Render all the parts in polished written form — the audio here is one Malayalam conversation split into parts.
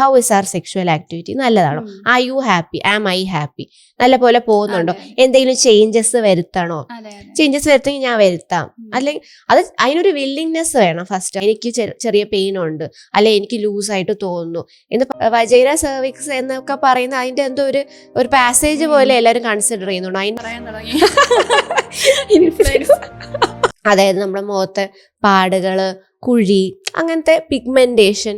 How is our sexual activity, നല്ലതാണോ, are you happy, am I happy, നല്ല പോലെ പോകുന്നുണ്ടോ, എന്തെങ്കിലും ചേഞ്ചസ് വരുത്തണോ, ചേഞ്ചസ് വരുത്തെങ്കിൽ ഞാൻ വരുത്താം, അല്ലെങ്കിൽ അത് അതിനൊരു വില്ലിങ്നെസ് വേണം. ഫസ്റ്റ് എനിക്ക് ചെറിയ പെയിൻ ഉണ്ട്, അല്ലെ എനിക്ക് ലൂസായിട്ട് തോന്നുന്നു എന്ന് വജൈന സെർവിക്സ് എന്നൊക്കെ പറയുന്ന അതിന്റെ എന്തോ ഒരു പാസേജ് പോലെ എല്ലാവരും കൺസിഡർ ചെയ്യുന്നുണ്ട്. അതായത് നമ്മുടെ മുഖത്തെ പാടുകള്, കുഴി, അങ്ങനത്തെ പിഗ്മെന്റേഷൻ,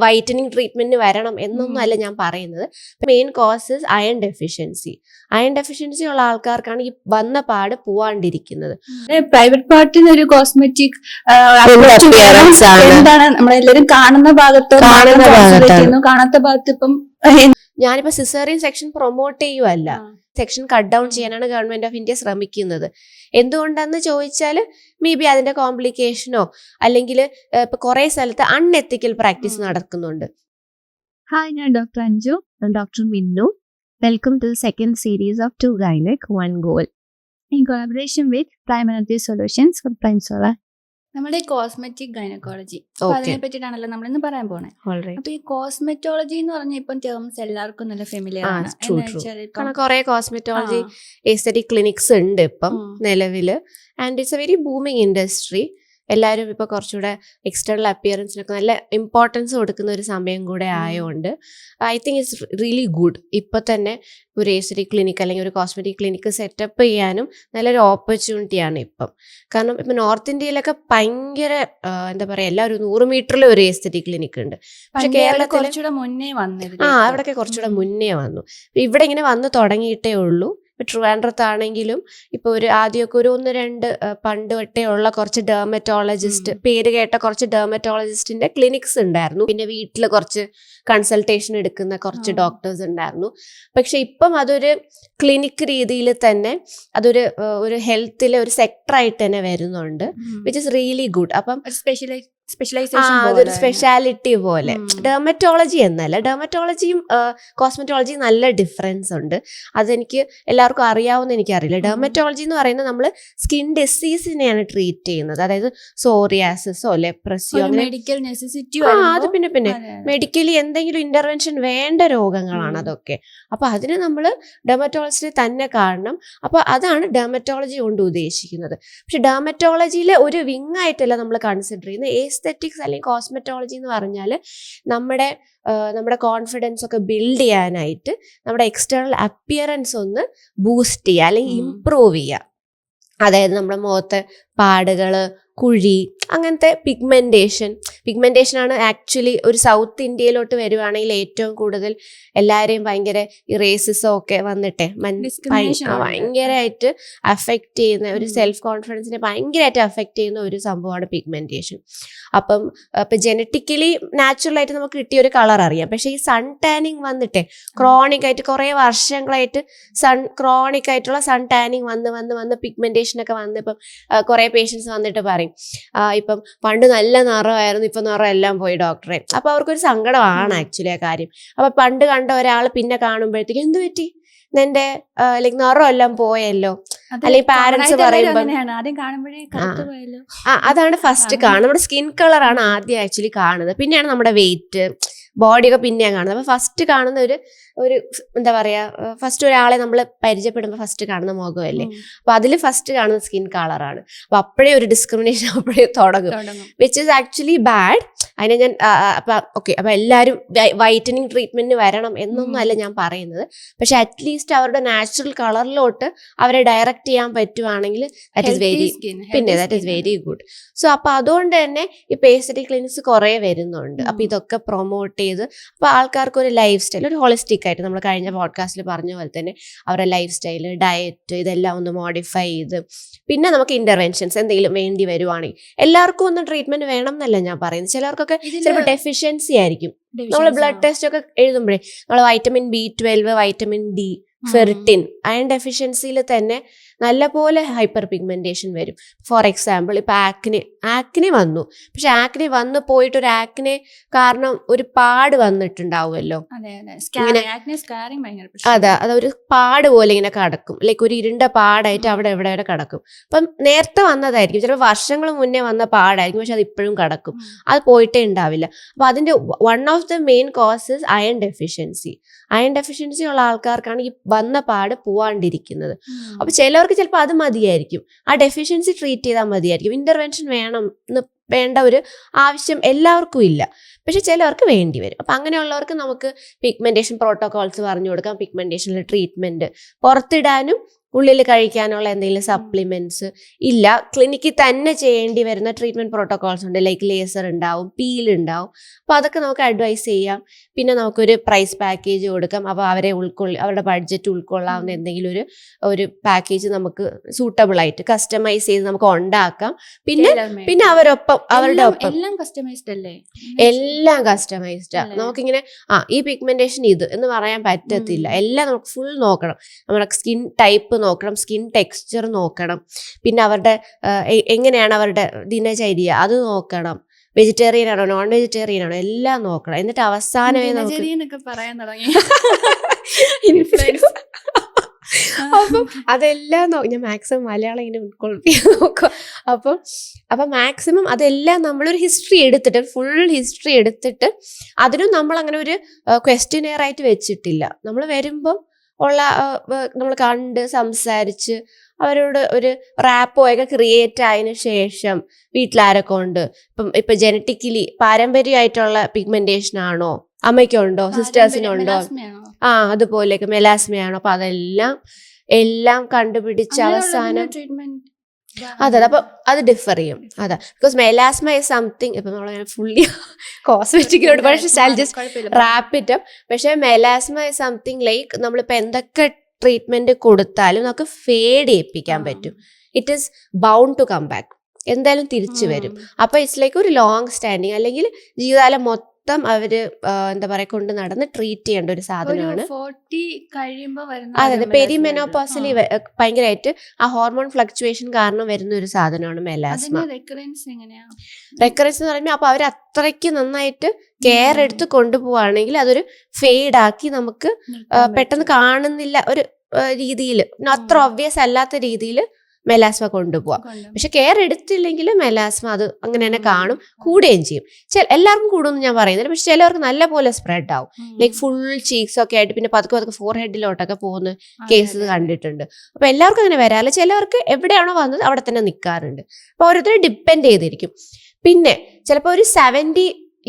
വൈറ്റനിങ് ട്രീറ്റ്മെന്റിന് വരണം എന്നൊന്നും അല്ല ഞാൻ പറയുന്നത്. Main causes iron deficiency. Iron deficiency ഉള്ള ആൾക്കാർക്കാണ് ഈ വന്ന പാട് പോവാണ്ടിരിക്കുന്നത്. പ്രൈവറ്റ് പാർട്ടിന് ഒരു കോസ്മെറ്റിക് എന്താണ് നമ്മളെല്ലാരും കാണുന്ന കാണാത്ത ഭാഗത്ത് ഇപ്പം ഞാനിപ്പോ സിസേറിയൻ സെക്ഷൻ പ്രൊമോട്ട് ചെയ്യുവല്ല, സെക്ഷൻ കട്ട് ഡൗൺ ചെയ്യാനാണ് ഗവൺമെന്റ് ഓഫ് ഇന്ത്യ ശ്രമിക്കുന്നത്. എന്തുകൊണ്ടെന്ന് ചോദിച്ചാൽ മേ ബി അതിന്റെ കോംപ്ലിക്കേഷനോ അല്ലെങ്കിൽ ഇപ്പൊ കുറെ സ്ഥലത്ത് അൺഎത്തിക്കൽ പ്രാക്ടീസ് നടക്കുന്നുണ്ട്. ഹായ്, ഞാൻ doctor Anju, doctor Minnu. Welcome to second series of 2 Gynec 1 Goal in collaboration with Prime Energy Solutions for Prime Solar. നമ്മുടെ കോസ്മെറ്റിക് ഗൈനക്കോളജി, അതിനെ പറ്റിയിട്ടാണല്ലോ നമ്മളിന്ന് പറയാൻ പോണേ. അപ്പൊ ഈ കോസ്മെറ്റോളജി എന്ന് പറഞ്ഞാൽ ഇപ്പം ടേംസ് എല്ലാവർക്കും നല്ല ഫെമിലിയർ ആണ്. കാരണം കുറെ കോസ്മെറ്റോളജി എസ്തെറ്റിക് ക്ലിനിക്സ് ഉണ്ട് ഇപ്പം നിലവില്, and it's A very booming industry. എല്ലാവരും ഇപ്പൊ കുറച്ചുകൂടെ എക്സ്റ്റേണൽ അപ്പിയറൻസിനൊക്കെ നല്ല ഇമ്പോർട്ടൻസ് കൊടുക്കുന്ന ഒരു സമയം കൂടെ ആയതുകൊണ്ട് I think it's really good. ഇപ്പൊ തന്നെ ഒരു എസ്തെറ്റിക് ക്ലിനിക് അല്ലെങ്കിൽ ഒരു കോസ്മെറ്റിക് ക്ലിനിക്ക് സെറ്റപ്പ് ചെയ്യാനും നല്ലൊരു ഓപ്പർച്യൂണിറ്റിയാണ് ഇപ്പം. കാരണം ഇപ്പൊ നോർത്ത് ഇന്ത്യയിലൊക്കെ ഭയങ്കര എന്താ പറയാ, എല്ലാ ഒരു 100 മീറ്ററിൽ ഒരു എസ്തെറ്റിക് ക്ലിനിക് ഉണ്ട്. പക്ഷെ കേരളത്തിൽ അവിടെയൊക്കെ കുറച്ചുകൂടെ മുന്നേ വന്നു. ഇവിടെ ഇങ്ങനെ വന്നു തുടങ്ങിയിട്ടേ ഉള്ളൂ. ട്രിവാൻഡ്രത്താണെങ്കിലും ഇപ്പൊ ആദ്യമൊക്കെ 1-2 പണ്ട് തൊട്ടേ ഉള്ള കുറച്ച് ഡെർമറ്റോളജിസ്റ്റ്, പേര് കേട്ട കുറച്ച് ഡെർമറ്റോളജിസ്റ്റിന്റെ ക്ലിനിക്സ് ഉണ്ടായിരുന്നു. പിന്നെ വീട്ടിൽ കുറച്ച് കൺസൾട്ടേഷൻ എടുക്കുന്ന കുറച്ച് ഡോക്ടേഴ്സ് ഉണ്ടായിരുന്നു. പക്ഷെ ഇപ്പം അതൊരു ക്ലിനിക് രീതിയിൽ തന്നെ അതൊരു ഹെൽത്തിലെ ഒരു സെക്ടറായിട്ട് തന്നെ വരുന്നുണ്ട്, വിച്ച് ഇസ് റിയലി ഗുഡ്. അപ്പം അതൊരു സ്പെഷ്യാലിറ്റി പോലെ. ഡെർമറ്റോളജി എന്നല്ല, ഡെർമറ്റോളജിയും കോസ്മെറ്റോളജിയും നല്ല ഡിഫറൻസ് ഉണ്ട്. അതെനിക്ക് എല്ലാവർക്കും അറിയാവുന്ന എനിക്കറിയില്ല. ഡെർമറ്റോളജി എന്ന് പറയുന്നത് നമ്മൾ സ്കിൻ ഡിസീസിനെയാണ് ട്രീറ്റ് ചെയ്യുന്നത്. അതായത് സോറിയാസിസോ ലെപ്രസിയോ മെഡിക്കൽ നെസസിറ്റി, അത് പിന്നെ മെഡിക്കലി എന്തെങ്കിലും ഇന്റർവെൻഷൻ വേണ്ട രോഗങ്ങളാണ് അതൊക്കെ. അപ്പൊ അതിന് നമ്മൾ ഡെർമറ്റോളജിസ്റ്റിനെ തന്നെ കാണണം. അപ്പൊ അതാണ് ഡെർമറ്റോളജി കൊണ്ട് ഉദ്ദേശിക്കുന്നത്. പക്ഷെ ഡെർമറ്റോളജിയിലെ ഒരു വിങ് ആയിട്ടല്ല നമ്മൾ കൺസിഡർ ചെയ്യുന്നത്. എസ്തെറ്റിക്സ് അല്ലെങ്കിൽ കോസ്മെറ്റോളജി എന്ന് പറഞ്ഞാൽ നമ്മുടെ കോൺഫിഡൻസ് ഒക്കെ ബിൽഡ് ചെയ്യാനായിട്ട് നമ്മുടെ എക്സ്റ്റേണൽ അപ്പിയറൻസ് ഒന്ന് ബൂസ്റ്റ് ചെയ്യുക അല്ലെങ്കിൽ ഇംപ്രൂവ് ചെയ്യുക. അതായത് നമ്മുടെ മുഖത്തെ പാടുകള്, കുഴി, അങ്ങനത്തെ പിഗ്മെന്റേഷൻ ആണ് ആക്ച്വലി ഒരു സൗത്ത് ഇന്ത്യയിലോട്ട് വരുവാണെങ്കിൽ ഏറ്റവും കൂടുതൽ എല്ലാവരെയും ഭയങ്കര ഈ റേസിസം ഒക്കെ വന്നിട്ടെ ഭയങ്കരമായിട്ട് അഫക്റ്റ് ചെയ്യുന്ന, ഒരു സെൽഫ് കോൺഫിഡൻസിനെ ഭയങ്കരമായിട്ട് അഫക്റ്റ് ചെയ്യുന്ന ഒരു സംഭവമാണ് പിഗ്മെന്റേഷൻ. അപ്പം ജനറ്റിക്കലി നാച്ചുറൽ ആയിട്ട് നമുക്ക് കിട്ടിയ ഒരു കളർ അറിയാം. പക്ഷെ ഈ സൺ ടാനിങ് വന്നിട്ടെ ക്രോണിക് ആയിട്ട് കുറെ വർഷങ്ങളായിട്ട് ക്രോണിക് ആയിട്ടുള്ള സൺ ടാനിങ് വന്ന് പിഗ്മെന്റേഷൻ ഒക്കെ വന്ന് ഇപ്പം കുറെ പേഷ്യൻസ് വന്നിട്ട് പറയും ഇപ്പം പണ്ട് നല്ല നിറമായിരുന്നു, ഇപ്പൊ നിറം എല്ലാം പോയി ഡോക്ടറെ. അപ്പൊ അവർക്കൊരു സങ്കടമാണ് ആക്ച്വലി ആ കാര്യം. അപ്പൊ പണ്ട് കണ്ട ഒരാൾ പിന്നെ കാണുമ്പോഴത്തേക്ക് എന്ത് പറ്റി, നിന്റെ ലൈക് നിറം എല്ലാം പോയല്ലോ, അല്ലെങ്കിൽ പാരന്റ്സ് പറയുമ്പോൾ അതാണ് ഫസ്റ്റ് കാണുന്നത്. നമ്മുടെ സ്കിൻ കളറാണ് ആദ്യം ആക്ച്വലി കാണുന്നത്, പിന്നെയാണ് നമ്മുടെ വെയിറ്റ്, ബോഡിയൊക്കെ പിന്നെയാണ് കാണുന്നത്. അപ്പൊ ഫസ്റ്റ് കാണുന്ന ഒരു എന്താ പറയാ, ഫസ്റ്റ് ഒരാളെ നമ്മൾ പരിചയപ്പെടുമ്പോൾ ഫസ്റ്റ് കാണുന്ന മുഖമല്ലേ. അപ്പൊ അതിൽ ഫസ്റ്റ് കാണുന്ന സ്കിൻ കളറാണ്. അപ്പൊ അപ്പോഴേ ഒരു ഡിസ്ക്രിമിനേഷൻ അപ്പോഴേ തുടങ്ങും, വിച്ച് ഇസ് ആക്ച്വലി ബാഡ്. അതിനെ ഞാൻ അപ്പൊ എല്ലാവരും വൈറ്റനിങ് ട്രീറ്റ്മെന്റിന് വരണം എന്നൊന്നും അല്ല ഞാൻ പറയുന്നത്. പക്ഷെ അറ്റ്ലീസ്റ്റ് അവരുടെ നാച്ചുറൽ കളറിലോട്ട് അവരെ ഡയറക്റ്റ് ചെയ്യാൻ പറ്റുവാണെങ്കിൽ that is very good. So അപ്പൊ അതുകൊണ്ട് തന്നെ ഇപ്പൊ എസ്തെറ്റിക് ക്ലിനിക്സ് കുറെ വരുന്നുണ്ട്. അപ്പൊ ഇതൊക്കെ പ്രൊമോട്ട് ചെയ്ത് അപ്പൊ ആൾക്കാർക്ക് ഒരു ലൈഫ് സ്റ്റൈൽ, ഒരു ഹോളിസ്റ്റിക് ആയിട്ട് നമ്മൾ കഴിഞ്ഞ പോഡ്കാസ്റ്റിൽ പറഞ്ഞ പോലെ തന്നെ അവരുടെ ലൈഫ് സ്റ്റൈല്, ഡയറ്റ്, ഇതെല്ലാം ഒന്ന് മോഡിഫൈ ചെയ്ത് പിന്നെ നമുക്ക് ഇന്റർവെൻഷൻസ് എന്തെങ്കിലും വേണ്ടി വരുവാണെങ്കിൽ എല്ലാവർക്കും ഒന്നും ട്രീറ്റ്മെന്റ് വേണം എന്നല്ല ഞാൻ പറയുന്നത്. ചിലർക്കൊക്കെ ചിലപ്പോൾ ഡെഫിഷ്യൻസി ആയിരിക്കും. നമ്മൾ ബ്ലഡ് ടെസ്റ്റ് ഒക്കെ എഴുതുമ്പോഴേ നമ്മൾ vitamin B12, vitamin D, ferritin, iron ഡെഫിഷ്യൻസിയിൽ തന്നെ നല്ലപോലെ ഹൈപ്പർ പിഗ്മെന്റേഷൻ വരും. ഫോർ എക്സാമ്പിൾ ഇപ്പൊ ആക്നെ വന്നു, പക്ഷെ ആക്നെ വന്നു പോയിട്ട് ഒരു ആക്നെ കാരണം ഒരു പാട് വന്നിട്ടുണ്ടാവുമല്ലോ, അതൊരു പാട് പോലെ ഇങ്ങനെ കിടക്കും, ലൈക്ക് ഒരു ഇരുണ്ട പാടായിട്ട് അവിടെ എവിടെ കിടക്കും. അപ്പം നേരത്തെ വന്നതായിരിക്കും, ചിലപ്പോൾ വർഷങ്ങൾ മുന്നേ വന്ന പാടായിരിക്കും, പക്ഷെ അത് ഇപ്പോഴും കിടക്കും, അത് പോയിട്ടേ ഉണ്ടാവില്ല. അപ്പൊ അതിന്റെ one of the main causes iron deficiency. Iron deficiency ഉള്ള ആൾക്കാർക്കാണ് ഈ വന്ന പാട് പോവാണ്ടിരിക്കുന്നത്. അപ്പൊ ചിലവർക്ക് ചിലപ്പോൾ അത് മതിയായിരിക്കും, ആ ഡെഫിഷ്യൻസി ട്രീറ്റ് ചെയ്താൽ മതിയായിരിക്കും, ഇന്റർവെൻഷൻ വേണ്ട ഒരു ആവശ്യം എല്ലാവർക്കും ഇല്ല, പക്ഷെ ചിലവർക്ക് വേണ്ടി വരും. അപ്പം അങ്ങനെയുള്ളവർക്ക് നമുക്ക് പിഗ്മെന്റേഷൻ പ്രോട്ടോകോൾസ് പറഞ്ഞു കൊടുക്കാം, പിഗ്മെന്റേഷനിലെ ട്രീറ്റ്മെന്റ്, പുറത്തിടാനും ഉള്ളിൽ കഴിക്കാനുള്ള എന്തെങ്കിലും സപ്ലിമെന്റ്സ് ഇല്ല, ക്ലിനിക്കിൽ തന്നെ ചെയ്യേണ്ടി വരുന്ന ട്രീറ്റ്മെന്റ് പ്രോട്ടോകോൾസ് ഉണ്ട്, ലൈക്ക് ലേസർ ഉണ്ടാവും, പീൽ ഉണ്ടാവും. അപ്പോൾ അതൊക്കെ നമുക്ക് അഡ്വൈസ് ചെയ്യാം. പിന്നെ നമുക്കൊരു പ്രൈസ് പാക്കേജ് കൊടുക്കാം, അപ്പോൾ അവരുടെ ബഡ്ജറ്റ് ഉൾക്കൊള്ളാവുന്ന എന്തെങ്കിലും ഒരു പാക്കേജ് നമുക്ക് സൂട്ടബിൾ ആയിട്ട് കസ്റ്റമൈസ് ചെയ്ത് നമുക്ക് ഉണ്ടാക്കാം. പിന്നെ അവരുടെ ഒപ്പം എല്ലാം കസ്റ്റമൈസ്ഡ് അല്ലേ? എല്ലാം കസ്റ്റമൈസ്ഡ്. നമുക്കിങ്ങനെ ഈ പിഗ്മെന്റേഷൻ ഇത് എന്ന് പറയാൻ പറ്റത്തില്ല, എല്ലാം നമുക്ക് ഫുൾ നോക്കണം. നമ്മുടെ സ്കിൻ ടൈപ്പ് നോക്കണം, സ്കിൻ ടെക്സ്ചർ നോക്കണം, പിന്നെ അവരുടെ എങ്ങനെയാണ് അവരുടെ ദിനചര്യ അത് നോക്കണം, വെജിറ്റേറിയൻ ആണോ നോൺ വെജിറ്റേറിയൻ ആണോ എല്ലാം നോക്കണം. എന്നിട്ട് അവസാനമേ നമുക്ക് പറയാൻ തുടങ്ങി. അപ്പം അതെല്ലാം ഞാൻ മാക്സിമം മലയാളം ഇങ്ങനെ ഉൾക്കൊള്ളിക്കാൻ നോക്കും. അപ്പം മാക്സിമം അതെല്ലാം നമ്മളൊരു ഹിസ്റ്ററി എടുത്തിട്ട്, ഫുൾ ഹിസ്റ്ററി എടുത്തിട്ട്, അതിനും നമ്മൾ അങ്ങനെ ഒരു ക്വസ്റ്റ്യനെയർ ആയിട്ട് വെച്ചിട്ടില്ല. നമ്മൾ വരുമ്പം നമ്മൾ കണ്ട് സംസാരിച്ച് അവരോട് ഒരു റാപ്പോ ഒക്കെ ക്രിയേറ്റ് ആയതിനു ശേഷം വീട്ടിലാരൊക്കെ ഉണ്ട്, ഇപ്പൊ ജനറ്റിക്കലി പാരമ്പര്യമായിട്ടുള്ള പിഗ്മെന്റേഷൻ ആണോ, അമ്മയ്ക്കുണ്ടോ, സിസ്റ്റേഴ്സിനുണ്ടോ, അതുപോലെയൊക്കെ മെലാസ്മയാണോ, അപ്പൊ എല്ലാം കണ്ടുപിടിച്ച് അവസാനം അതെ. അപ്പൊ അത് ഡിഫർ ചെയ്യും. അതാ ബിക്കോസ് മെലാസ്മ ഇസ് സംതിങ്, ഇപ്പൊ നമ്മൾ ഫുള്ളി കോസ്മെറ്റിക്കിലോട്ട് പക്ഷേ ജസ്റ്റ് റാപ്പ് ഇറ്റ് അപ്പ്. പക്ഷെ മെലാസ്മ ഇസ് സംതിങ് ലൈക്ക് നമ്മളിപ്പോ എന്തൊക്കെ ട്രീറ്റ്മെന്റ് കൊടുത്താലും നമുക്ക് ഫേഡ് ചെയ്യിപ്പിക്കാൻ പറ്റും. It is bound to come back, എന്തായാലും തിരിച്ചു വരും. അപ്പൊ ഇറ്റ്സ് ലൈക്ക് ഒരു ലോങ് സ്റ്റാൻഡിങ്, അല്ലെങ്കിൽ ജീവിതകാലം മൊത്തം അവര് എന്താ പറയാ കൊണ്ട് നടന്ന് ട്രീറ്റ് ചെയ്യേണ്ട ഒരു സാധനമാണ്. അതെ, പെരിമെനോപോസിൽ ഭയങ്കരമായിട്ട് ആ ഹോർമോൺ ഫ്ലക്ച്വേഷൻ കാരണം വരുന്ന ഒരു സാധനമാണ് മെലാസ്മ. റെക്കറൻസ് എന്ന് പറയുമ്പോൾ അപ്പൊ അവർ അത്രയ്ക്ക് നന്നായിട്ട് കെയർ എടുത്ത് കൊണ്ടുപോവാണെങ്കിൽ അതൊരു ഫെയ്ഡ് ആക്കി നമുക്ക് പെട്ടെന്ന് കാണുന്നില്ല ഒരു രീതിയിൽ, അത്ര ഒബ്വിയസ് അല്ലാത്ത രീതിയിൽ മെലാസ്മ കൊണ്ടുപോവാം. പക്ഷെ കെയർ എടുത്തില്ലെങ്കിൽ മെലാസ്മ അത് അങ്ങനെ തന്നെ കാണും, കൂടുകയും ചെയ്യും. എല്ലാവർക്കും കൂടുമെന്ന് ഞാൻ പറയുന്നില്ല, പക്ഷെ ചിലവർക്ക് നല്ല പോലെ സ്പ്രെഡ് ആവും, ലൈക്ക് ഫുൾ ചീക്സ് ഒക്കെ ആയിട്ട് പിന്നെ പതുക്കെ ഫോർ ഹെഡിലോട്ടൊക്കെ പോകുന്ന കേസസ് കണ്ടിട്ടുണ്ട്. അപ്പൊ എല്ലാവർക്കും അങ്ങനെ വരാറില്ല, ചിലവർക്ക് എവിടെയാണോ വന്നത് അവിടെ തന്നെ നിൽക്കാറുണ്ട്. അപ്പൊ ഓരോരുത്തർ ഡിപ്പെൻഡ് ചെയ്തിരിക്കും. പിന്നെ ചിലപ്പോൾ ഒരു 70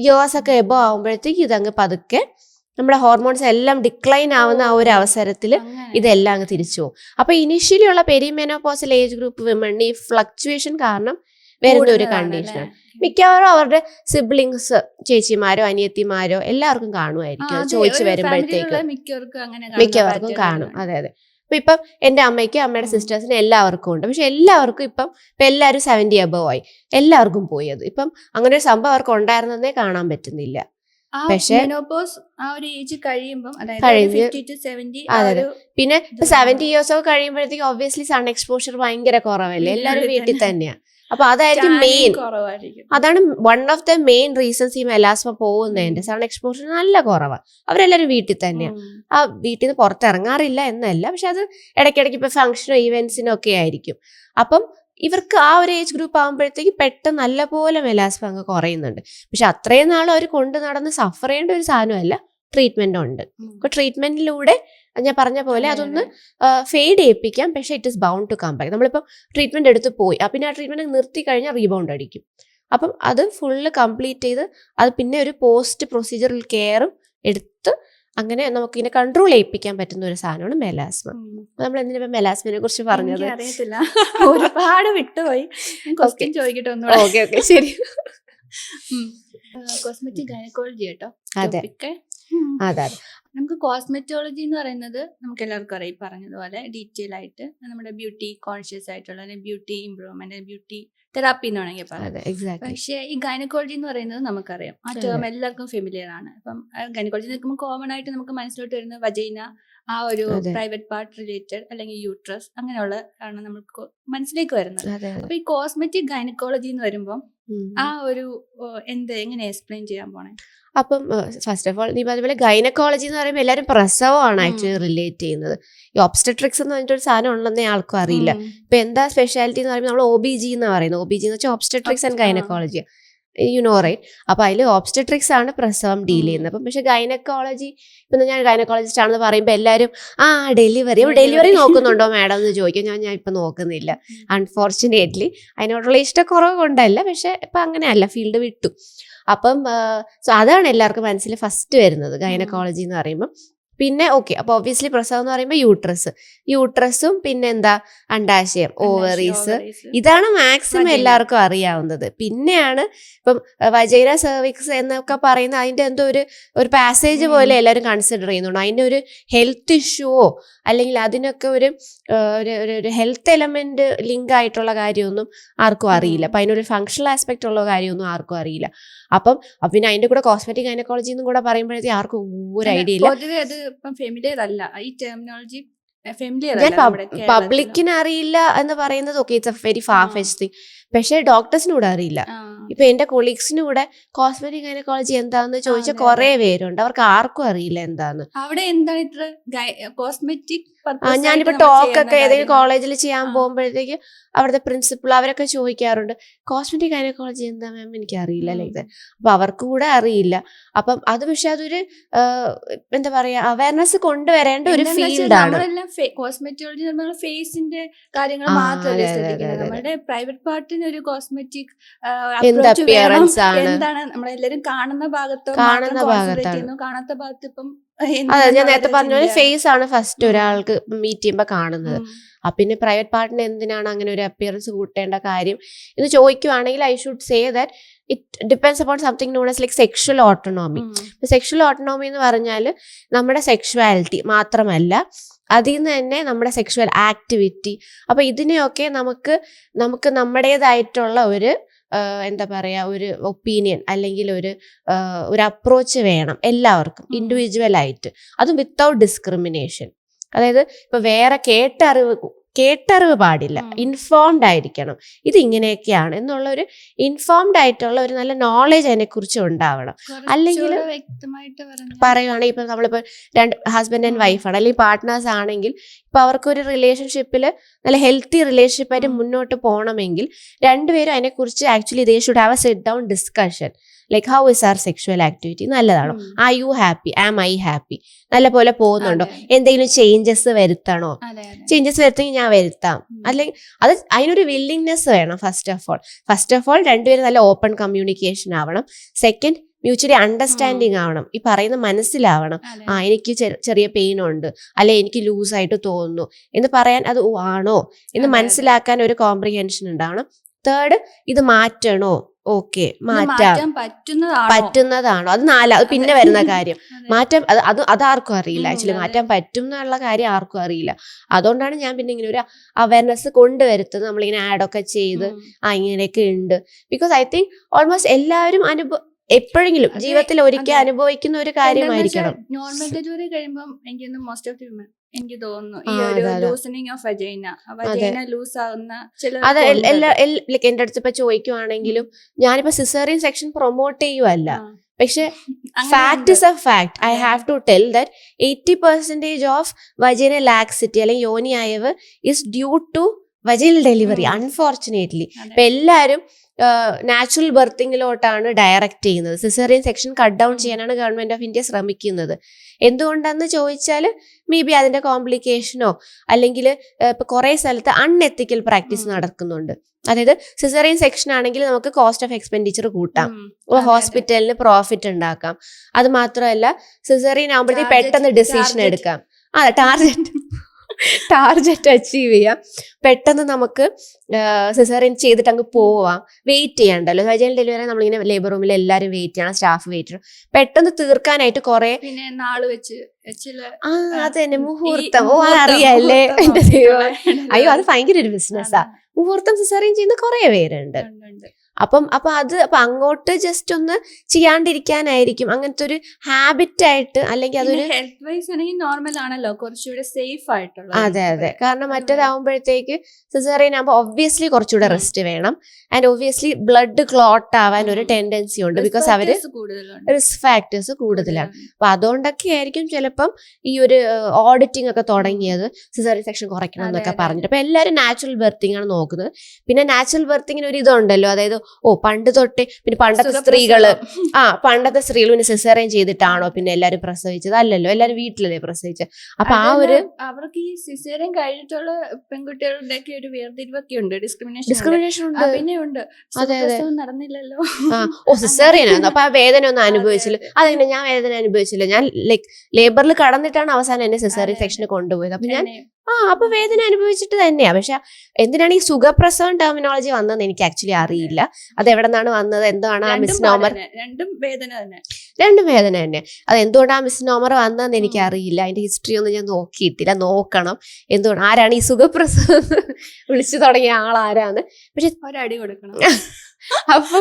years ഒക്കെ എബോ ആകുമ്പോഴത്തേക്ക് ഇതങ്ങ് പതുക്കെ നമ്മുടെ ഹോർമോൺസ് എല്ലാം ഡിക്ലൈൻ ആവുന്ന ആ ഒരു അവസരത്തിൽ ഇതെല്ലാം അങ്ങ് തിരിച്ചു പോകും. അപ്പൊ ഇനീഷ്യലി ഉള്ള പെരിമെനോപോസൽ ഏജ് ഗ്രൂപ്പ് വിമൺ ഈ ഫ്ലക്ച്വേഷൻ കാരണം വരുന്ന ഒരു കണ്ടീഷനാണ്. മിക്കവാറും അവരുടെ സിബ്ലിങ്സ്, ചേച്ചിമാരോ അനിയത്തിമാരോ എല്ലാവർക്കും കാണുമായിരിക്കും, ചോദിച്ചു വരുമ്പോഴത്തേക്ക് മിക്കവർക്കും കാണും. അതെ. അപ്പൊ ഇപ്പം എന്റെ അമ്മയ്ക്ക് അമ്മയുടെ സിസ്റ്റേഴ്സിന് എല്ലാവർക്കും ഉണ്ട്, പക്ഷെ എല്ലാവർക്കും ഇപ്പം എല്ലാവരും 70 above ആയി, എല്ലാവർക്കും പോയി. അത് ഇപ്പം അങ്ങനെ ഒരു സംഭവം അവർക്ക് ഉണ്ടായിരുന്നതേ കാണാൻ പറ്റുന്നില്ല. പക്ഷെ പിന്നെ 70 years ഒക്കെ കഴിയുമ്പോഴത്തേക്ക് ഒബ്വിയസ്ലി സൺ എക്സ്പോഷർ ഭയങ്കര കുറവല്ലേ, എല്ലാവരും വീട്ടിൽ തന്നെയാ. അപ്പൊ അതായിരിക്കും മെയിൻ, അതാണ് one of the main reasons ഈ മെലാസ്മ പോകുന്നതിന്റെ. സൺ എക്സ്പോഷർ നല്ല കുറവാണ്, അവരെല്ലാവരും വീട്ടിൽ തന്നെയാണ്. ആ വീട്ടിൽ നിന്ന് പുറത്തിറങ്ങാറില്ല എന്നല്ല, പക്ഷെ അത് ഇടയ്ക്കിടയ്ക്ക് ഇപ്പൊ ഫംഗ്ഷനോ ഈവെന്റ്സിനോ ഒക്കെ ആയിരിക്കും. അപ്പം ഇവർക്ക് ആ ഒരു ഏജ് ഗ്രൂപ്പ് ആകുമ്പോഴത്തേക്ക് പെട്ടെന്ന് നല്ലപോലെ മെലാസ്മ അങ്ങ് കുറയുന്നുണ്ട്. പക്ഷെ അത്രയും നാൾ അവർ കൊണ്ട് നടന്ന് സഫർ ചെയ്യേണ്ട ഒരു സാധനമല്ല, ട്രീറ്റ്മെന്റ് ഉണ്ട്. അപ്പൊ ട്രീറ്റ്മെന്റിലൂടെ ഞാൻ പറഞ്ഞ പോലെ അതൊന്ന് ഫെയ്ഡ് ചെയ്യിപ്പിക്കാം, പക്ഷെ it is bound to come back. നമ്മളിപ്പോൾ ട്രീറ്റ്മെന്റ് എടുത്ത് പോയി, പിന്നെ ആ ട്രീറ്റ്മെന്റ് നിർത്തി കഴിഞ്ഞാൽ റീബൗണ്ട് അടിക്കും. അപ്പം അത് ഫുള്ള് കംപ്ലീറ്റ് ചെയ്ത് അത് പിന്നെ ഒരു പോസ്റ്റ് പ്രൊസീജിയറൽ കെയറും എടുത്ത് അങ്ങനെ നമുക്കിങ്ങനെ കൺട്രോൾ ചെയ്യിപ്പിക്കാൻ പറ്റുന്ന ഒരു സാധനമാണ് മെലാസ്മ. നമ്മൾ എന്തിനാ മെലാസ്മയെ കുറിച്ച് പറഞ്ഞത്? അറിയത്തില്ല, ഒരുപാട് വിട്ടുപോയി. ചോദിക്കട്ടെ, ഓക്കെ ശരി. കോസ്മെറ്റിക് ഗൈനക്കോളജി കേട്ടോ. അതെ. നമുക്ക് കോസ്മെറ്റോളജി എന്ന് പറയുന്നത് നമുക്ക് എല്ലാവർക്കും അറിയാം, പറഞ്ഞതുപോലെ ഡീറ്റെയിൽ ആയിട്ട് നമ്മുടെ ബ്യൂട്ടി കോൺഷ്യസ് ആയിട്ടുള്ള ബ്യൂട്ടി ഇംപ്രൂവ്മെന്റ്, ബ്യൂട്ടി തെറാപ്പി എന്ന് വേണമെങ്കിൽ പറയാം. പക്ഷേ ഈ ഗൈനക്കോളജി എന്ന് പറയുന്നത് നമുക്കറിയാം, ആ ടേം എല്ലാവർക്കും ഫെമിലിയർ ആണ്. അപ്പം ഗൈനക്കോളജി നിൽക്കുമ്പോൾ കോമൺ ആയിട്ട് നമുക്ക് മനസ്സിലോട്ട് വരുന്ന വജൈന, ആ ഒരു പ്രൈവറ്റ് പാർട്ട് റിലേറ്റഡ്, അല്ലെങ്കിൽ യൂട്രസ്, അങ്ങനെയുള്ള ആണ് നമുക്ക് മനസ്സിലേക്ക് വരുന്നത്. അപ്പൊ ഈ കോസ്മെറ്റിക് ഗൈനക്കോളജി എന്ന് വരുമ്പോൾ ആ ഒരു എങ്ങനെ എക്സ്പ്ലെയിൻ ചെയ്യാൻ പോണേ? അപ്പം ഫസ്റ്റ് ഓഫ് ഓൾ നീ അതുപോലെ ഗൈനക്കോളജി എന്ന് പറയുമ്പോൾ എല്ലാവരും പ്രസവമാണ് ആക്ച്വലി റിലേറ്റ് ചെയ്യുന്നത്. ഈ ഒബ്സ്റ്റട്രിക്സ് എന്ന് പറഞ്ഞിട്ടൊരു സാധനം ഉണ്ടെന്നേ ആൾക്കും അറിയില്ല. ഇപ്പൊ എന്താ സ്പെഷ്യാലിറ്റി എന്ന് പറയുമ്പോൾ നമ്മൾ OBG എന്നാണ് പറയുന്നത്. OBG എന്ന് വെച്ചാൽ obstetrics and gynaecology, you know right. അപ്പൊ അതിൽ ഒബ്സ്റ്റട്രിക്സ് ആണ് പ്രസവം ഡീൽ ചെയ്യുന്നത്. അപ്പം പക്ഷെ ഗൈനക്കോളജി, ഇപ്പൊ ഞാൻ ഗൈനക്കോളജിസ്റ്റ് ആണെന്ന് പറയുമ്പോൾ എല്ലാവരും ഡെലിവറി നോക്കുന്നുണ്ടോ മാഡം എന്ന് ചോദിക്കും. ഞാൻ ഇപ്പൊ നോക്കുന്നില്ല, അൺഫോർച്ചുനേറ്റ്ലി. അതിനോടുള്ള ഇഷ്ടക്കുറവ് കൊണ്ടല്ല, പക്ഷെ ഇപ്പൊ അങ്ങനെയല്ല, ഫീൽഡ് വിട്ടു. അപ്പം സോ അതാണ് എല്ലാവർക്കും മനസ്സിൽ ഫസ്റ്റ് വരുന്നത് ഗൈനക്കോളജി എന്ന് പറയുമ്പോൾ. പിന്നെ ഓക്കെ, അപ്പൊ ഒബ്വിയസ്ലി പ്രസവം എന്ന് പറയുമ്പോൾ യൂട്രസും പിന്നെ എന്താ അണ്ടാശയം, ഓവറീസ്, ഇതാണ് മാക്സിമം എല്ലാവർക്കും അറിയാവുന്നത്. പിന്നെയാണ് ഇപ്പം വജൈന സെർവിക്സ് എന്നൊക്കെ പറയുന്ന അതിന്റെ എന്തോ ഒരു പാസേജ് പോലെ എല്ലാവരും കൺസിഡർ ചെയ്യുന്നുണ്ട്. അതിന്റെ ഒരു ഹെൽത്ത് ഇഷ്യൂവോ അല്ലെങ്കിൽ അതിനൊക്കെ ഒരു ഹെൽത്ത് എലമെന്റ് ലിങ്ക് ആയിട്ടുള്ള കാര്യമൊന്നും ആർക്കും അറിയില്ല. അപ്പൊ അതിനൊരു ഫങ്ഷണൽ ആസ്പെക്ട് ഉള്ള കാര്യമൊന്നും ആർക്കും അറിയില്ല. അപ്പം പിന്നെ അതിന്റെ കൂടെ കോസ്മെറ്റിക് ഗൈനക്കോളജി എന്നും കൂടെ പറയുമ്പോഴത്തേക്ക് ആർക്കും ഒരു ഐഡിയ ഇല്ല. പബ്ലിക്കിന് അറിയില്ല എന്ന് പറയുന്നത് okay, it's A very far fetched thing. പക്ഷെ ഡോക്ടേഴ്സിനൂടെ അറിയില്ല. ഇപ്പൊ എന്റെ കൊളീഗ്സിനൂടെ കോസ്മെറ്റിക് ഗൈനക്കോളജി എന്താന്ന് ചോദിച്ചാൽ കുറെ പേരുണ്ട്, അവർക്ക് ആർക്കും അറിയില്ല എന്താന്ന്. അവിടെ എന്താണ് ഇത്ര കോസ്മെറ്റിക്? ഞാനിപ്പോ ടോക്കൊക്കെ ഏതെങ്കിലും കോളേജിൽ ചെയ്യാൻ പോകുമ്പോഴത്തേക്ക് അവിടുത്തെ പ്രിൻസിപ്പൾ അവരൊക്കെ ചോദിക്കാറുണ്ട്, കോസ്മെറ്റിക് ഗൈനക്കോളജി എന്താ മാം, എനിക്ക് അറിയില്ല ലൈക്ക് ദാറ്റ്. അപ്പൊ അവർക്ക് കൂടെ അറിയില്ല. അപ്പം അത് പക്ഷെ അതൊരു എന്താ പറയാ അവയർനെസ് കൊണ്ടുവരേണ്ട ഒരു ഫീൽഡാണ്. കോസ്മെറ്റോളജി ഫേസിന്റെ കാര്യങ്ങൾ മാത്രമല്ല ശ്രദ്ധിക്കുന്നത്, നമ്മുടെ പ്രൈവറ്റ് പാർട്ടിന് ഒരു കോസ്മെറ്റിക് അപ്പിയറൻസ് ആണ്, എന്താണ് നമ്മളെല്ലാരും കാണുന്ന ഭാഗത്ത്, കാണാത്ത ഭാഗത്ത് ഇപ്പം അതെ ഞാൻ നേരത്തെ പറഞ്ഞ പോലെ ഫേസ് ആണ് ഫസ്റ്റ് ഒരാൾക്ക് മീറ്റ് ചെയ്യുമ്പോൾ കാണുന്നത്. പിന്നെ പ്രൈവറ്റ് പാർട്ടിന് എന്തിനാണ് അങ്ങനെ ഒരു അപ്പിയറൻസ് കൂട്ടേണ്ട കാര്യം എന്ന് ചോദിക്കുവാണെങ്കിൽ I should say that it depends upon something known as like sexual autonomy. Sexual autonomy എന്ന് പറഞ്ഞാൽ നമ്മുടെ സെക്ഷുവാലിറ്റി മാത്രമല്ല, അതിൽ നിന്ന് തന്നെ നമ്മുടെ സെക്ഷുവൽ ആക്ടിവിറ്റി. അപ്പൊ ഇതിനെയൊക്കെ നമുക്ക് നമ്മുടേതായിട്ടുള്ള ഒരു എന്താ പറയാ ഒരു ഒപ്പീനിയൻ അല്ലെങ്കിൽ ഒരു അപ്രോച്ച് വേണം എല്ലാവർക്കും ഇൻഡിവിജ്വൽ ആയിട്ട്, അതും വിത്തൗട്ട് ഡിസ്ക്രിമിനേഷൻ. അതായത് ഇപ്പൊ വേറെ കേട്ടറിവ് പാടില്ല, ഇൻഫോംഡ് ആയിരിക്കണം. ഇത് ഇങ്ങനെയൊക്കെയാണ് എന്നുള്ള ഒരു ഇൻഫോംഡ് ആയിട്ടുള്ള ഒരു നല്ല നോളേജ് അതിനെക്കുറിച്ച് ഉണ്ടാവണം. അല്ലെങ്കിൽ പറയുവാണെങ്കിൽ ഇപ്പൊ നമ്മളിപ്പോ ഹസ്ബൻഡ് ആൻഡ് വൈഫാണ് അല്ലെങ്കിൽ പാർട്ട്നേഴ്സ് ആണെങ്കിൽ ഇപ്പൊ അവർക്കൊരു റിലേഷൻഷിപ്പിൽ നല്ല ഹെൽത്തി റിലേഷൻഷിപ്പായിട്ട് മുന്നോട്ട് പോകണമെങ്കിൽ രണ്ടുപേരും അതിനെക്കുറിച്ച് actually they should have a sit down discussion. Like how is our sexual activity, നല്ലതാണോ, are you happy, am I happy, നല്ല പോലെ പോകുന്നുണ്ടോ, എന്തെങ്കിലും ചേഞ്ചസ് വരുത്തണോ, ചേഞ്ചസ് വരുത്തെങ്കിൽ ഞാൻ വരുത്താം, അല്ലെങ്കിൽ അതിനൊരു വില്ലിങ്നെസ് വേണം. ഫസ്റ്റ് ഓഫ് ഓൾ രണ്ടുപേരും നല്ല ഓപ്പൺ കമ്മ്യൂണിക്കേഷൻ ആവണം. സെക്കൻഡ് മ്യൂച്വലി അണ്ടർസ്റ്റാൻഡിങ് ആവണം, ഈ പറയുന്ന മനസ്സിലാവണം. എനിക്ക് ചെറിയ പെയിൻ ഉണ്ട്, അല്ലെ എനിക്ക് ലൂസായിട്ട് തോന്നുന്നു എന്ന് പറയാൻ അത് ആണോ എന്ന് മനസ്സിലാക്കാൻ ഒരു കോംപ്രിഹെൻഷൻ ഉണ്ടാവണം. തേർഡ്, ഇത് മാറ്റണോ, ഓക്കെ മാറ്റാൻ പറ്റുന്നതാണോ, അത് പിന്നെ വരുന്ന കാര്യം. മാറ്റം അതാർക്കും അറിയില്ല ആക്ച്വലി, മാറ്റാൻ പറ്റും എന്നുള്ള കാര്യം ആർക്കും അറിയില്ല. അതുകൊണ്ടാണ് ഞാൻ പിന്നെ ഇങ്ങനെ ഒരു അവയർനെസ് കൊണ്ടുവരുന്നത്. നമ്മളിങ്ങനെ ആഡൊക്കെ ചെയ്ത് ഇങ്ങനെയൊക്കെ ഉണ്ട്. ബിക്കോസ് ഐ തിങ്ക് ഓൾമോസ്റ്റ് എല്ലാവരും എപ്പോഴെങ്കിലും ജീവിതത്തിൽ ഒരിക്കൽ അനുഭവിക്കുന്ന ഒരു കാര്യമായിരിക്കണം. നോർമൽ ഡെലിവറി കഴിയുമ്പോൾ എനിക്ക് തോന്നുന്നു ഈ ഒരു ലൂസനിങ് ഓഫ് വജൈന ലൂസ് ആവുന്ന അത് എന്റെ അടുത്ത് ഇപ്പൊ ചോദിക്കുവാണെങ്കിലും ഞാനിപ്പോ സിസേറിയൻ സെക്ഷൻ പ്രൊമോട്ട് ചെയ്യുവല്ല, പക്ഷെ fact is a fact. I have to tell that 80% of vagina laxity അല്ലെങ്കിൽ യോനി അയവ് is due to vaginal delivery unfortunately. ഇപ്പൊ എല്ലാവരും നാച്ചുറൽ ബർത്തിങ്ങിലോട്ടാണ് ഡയറക്റ്റ് ചെയ്യുന്നത്. സിസേറിയൻ സെക്ഷൻ കട്ട് ഡൗൺ ചെയ്യാനാണ് ഗവൺമെന്റ് ഓഫ് ഇന്ത്യ ശ്രമിക്കുന്നത്. എന്തുകൊണ്ടാന്ന് ചോദിച്ചാൽ മേ ബി അതിന്റെ കോംപ്ലിക്കേഷനോ അല്ലെങ്കിൽ ഇപ്പൊ കുറെ സ്ഥലത്ത് അൺഎത്തിക്കൽ പ്രാക്ടീസ് നടക്കുന്നുണ്ട്. അതായത് സിസേറിയൻ സെക്ഷൻ ആണെങ്കിൽ നമുക്ക് കോസ്റ്റ് ഓഫ് എക്സ്പെൻഡിച്ചർ കൂട്ടാം, ഹോസ്പിറ്റലിന് പ്രോഫിറ്റ് ഉണ്ടാക്കാം. അത് മാത്രമല്ല സിസേറിയൻ ആകുമ്പോഴത്തേക്ക് പെട്ടെന്ന് ഡിസിഷൻ എടുക്കാം. ടാർഗറ്റ് ടാർഗറ്റ് അച്ചീവ് ചെയ്യാം, പെട്ടെന്ന് നമുക്ക് സിസേറിയൻ ചെയ്തിട്ട് അങ്ങ് പോവാം, വെയിറ്റ് ചെയ്യണ്ടല്ലോ. വജൈനൽ ഡെലിവറി നമ്മളിങ്ങനെ ലേബർ റൂമിൽ എല്ലാവരും വെയിറ്റ് ചെയ്യണം, സ്റ്റാഫ് വെയിറ്റ് ചെയ്യണം, പെട്ടെന്ന് തീർക്കാനായിട്ട് കുറെ പിന്നെ നാള് വെച്ച് അത് തന്നെ മുഹൂർത്തം. ഓ അറിയാല്ലേ എന്റെ ദൈവം, അയ്യോ അത് ഭയങ്കര ഒരു ബിസിനസ്സാ. മുഹൂർത്തം സിസേറിയൻ ചെയ്യുന്ന കുറെ പേരുണ്ട്. അപ്പൊ അങ്ങോട്ട് ജസ്റ്റ് ഒന്ന് ചെയ്യാണ്ടിരിക്കാനായിരിക്കും അങ്ങനത്തെ ഒരു ഹാബിറ്റ് ആയിട്ട്, അല്ലെങ്കിൽ അതൊരു ഹെൽത്ത് വൈസ് ആണെങ്കിൽ നോർമൽ ആണല്ലോ, കുറച്ചുകൂടെ സേഫ് ആയിട്ടുള്ള. അതെ, കാരണം മറ്റേതാവുമ്പോഴത്തേക്ക് സിസേറിയൻ ആകുമ്പോൾ ഒബ്വിയസ്ലി കുറച്ചുകൂടെ റെസ്റ്റ് വേണം, ആൻഡ് ഒബ്വിയസ്ലി ബ്ലഡ് ക്ലോട്ട് ആവാൻ ഒരു ടെൻഡൻസി ഉണ്ട്, ബിക്കോസ് അവര് റിസ്ക് ഫാക്ടേഴ്സ് കൂടുതലാണ്. അപ്പൊ അതുകൊണ്ടൊക്കെ ആയിരിക്കും ചിലപ്പം ഈ ഒരു ഓഡിറ്റിംഗ് ഒക്കെ തുടങ്ങിയത്, സിസേറിയൻ സെക്ഷൻ കുറയ്ക്കണം എന്നൊക്കെ പറഞ്ഞിട്ട്. അപ്പൊ എല്ലാവരും നാച്ചുറൽ ബർത്തിങ് ആണ് നോക്കുന്നത്. പിന്നെ നാച്ചുറൽ ബർത്തിങ്ങിന് ഒരു ഇതുണ്ടല്ലോ, അതായത് പണ്ട് തൊട്ടേ പിന്നെ പണ്ടത്തെ സ്ത്രീകള് പിന്നെ സിസേറിയൻ ചെയ്തിട്ടാണോ പിന്നെ എല്ലാരും പ്രസവിച്ചത്? അല്ലല്ലോ, എല്ലാരും വീട്ടിലല്ലേ പ്രസവിച്ചത്. അപ്പൊ ആ ഒരു അവർക്ക് ഈ സിസേറിയൻ കഴിഞ്ഞിട്ടുള്ള പെൺകുട്ടികളുടെ ഒക്കെ ഒരു വേർതിരിവൊക്കെ ഉണ്ട്, ഡിസ്ക്രിമിനേഷൻ ഉണ്ട്. പിന്നെ ഉണ്ട്, നടന്നില്ലല്ലോ, സിസേറിയൻ ആയിരുന്നു അപ്പൊ ആ വേദന ഒന്നും അനുഭവിച്ചില്ല. അതെങ്ങനെ ഞാൻ വേദന അനുഭവിച്ചില്ല, ഞാൻ ലൈക് ലേബറിൽ കടന്നിട്ടാണ് അവസാനം എന്നെ സിസേറിയൻ സെക്ഷന് കൊണ്ടുപോയത്. അപ്പൊ ഞാൻ അപ്പൊ വേദന അനുഭവിച്ചിട്ട് തന്നെയാ. പക്ഷെ എന്തിനാണ് ഈ സുഖപ്രസവം ടെർമിനോളജി വന്നതെന്ന് എനിക്ക് ആക്ച്വലി അറിയില്ല. അത് എവിടെ നിന്നാണ് വന്നത്, എന്താണ് ആ മിസ്നോമർ? രണ്ടും വേദന തന്നെ. അത് എന്തുകൊണ്ടാണ് ആ മിസ്നോമർ വന്നതെന്ന് എനിക്ക് അറിയില്ല. അതിന്റെ ഹിസ്റ്ററി ഒന്നും ഞാൻ നോക്കിയിട്ടില്ല, നോക്കണം. എന്തുകൊണ്ട്, ആരാണ് ഈ സുഖപ്രസവം വിളിച്ചു തുടങ്ങിയ ആളാരാന്ന്. പക്ഷെ ഒരടി കൊടുക്കണം. അപ്പൊ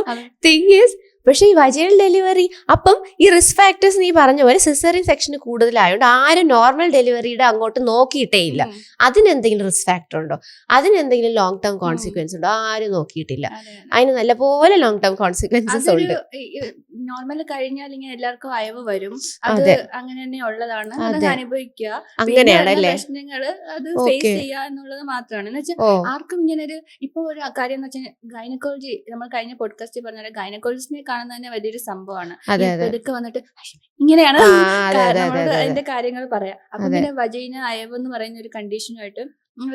തിങ് ഈസ്, പക്ഷെ ഈ വജൈനൽ ഡെലിവറി അപ്പം ഈ റിസ്ക് ഫാക്ടേഴ്സ് നീ പറഞ്ഞ പോലെ സിസേറിയൻ സെക്ഷന് കൂടുതലായതുകൊണ്ട് ആരും നോർമൽ ഡെലിവറിയുടെ അങ്ങോട്ട് നോക്കിയിട്ടേ ഇല്ല. അതിനെന്തെങ്കിലും റിസ്ക് ഫാക്ടർ ഉണ്ടോ, അതിനെന്തെങ്കിലും ലോങ് ടേം കോൺസിക്വൻസ് ഉണ്ടോ, ആരും നോക്കിയിട്ടില്ല. അതിന് നല്ലപോലെ ലോങ് ടേം കോൺസിക്വൻസസ് ഉണ്ട്. നോർമൽ കഴിഞ്ഞാൽ ഇങ്ങനെ എല്ലാവർക്കും അയവ് വരും, അത് അങ്ങനെ തന്നെ ഉള്ളതാണ്, അത് അനുഭവിക്കുക, അങ്ങനെയാണല്ലേ പ്രശ്നങ്ങള് അത് ഫേസ് ചെയ്യുക എന്നുള്ളത് മാത്രമാണ്. എന്ന് വെച്ചാൽ ആർക്കും ഇങ്ങനെ ഒരു ഇപ്പൊ ഒരു കാര്യം എന്ന് വെച്ചാൽ ഗൈനക്കോളജി, നമ്മൾ കഴിഞ്ഞ പോഡ്കാസ്റ്റിൽ പറഞ്ഞ ഗൈനക്കോളജിസ്റ്റിനെ കാണുന്നത് തന്നെ വലിയൊരു സംഭവമാണ്. ഇതൊക്കെ വന്നിട്ട് ഇങ്ങനെയാണ് അതിന്റെ കാര്യങ്ങൾ പറയാം. അപ്പൊ ഇങ്ങനെ വജൈന അയവ് എന്ന് പറയുന്ന ഒരു കണ്ടീഷനുമായിട്ട്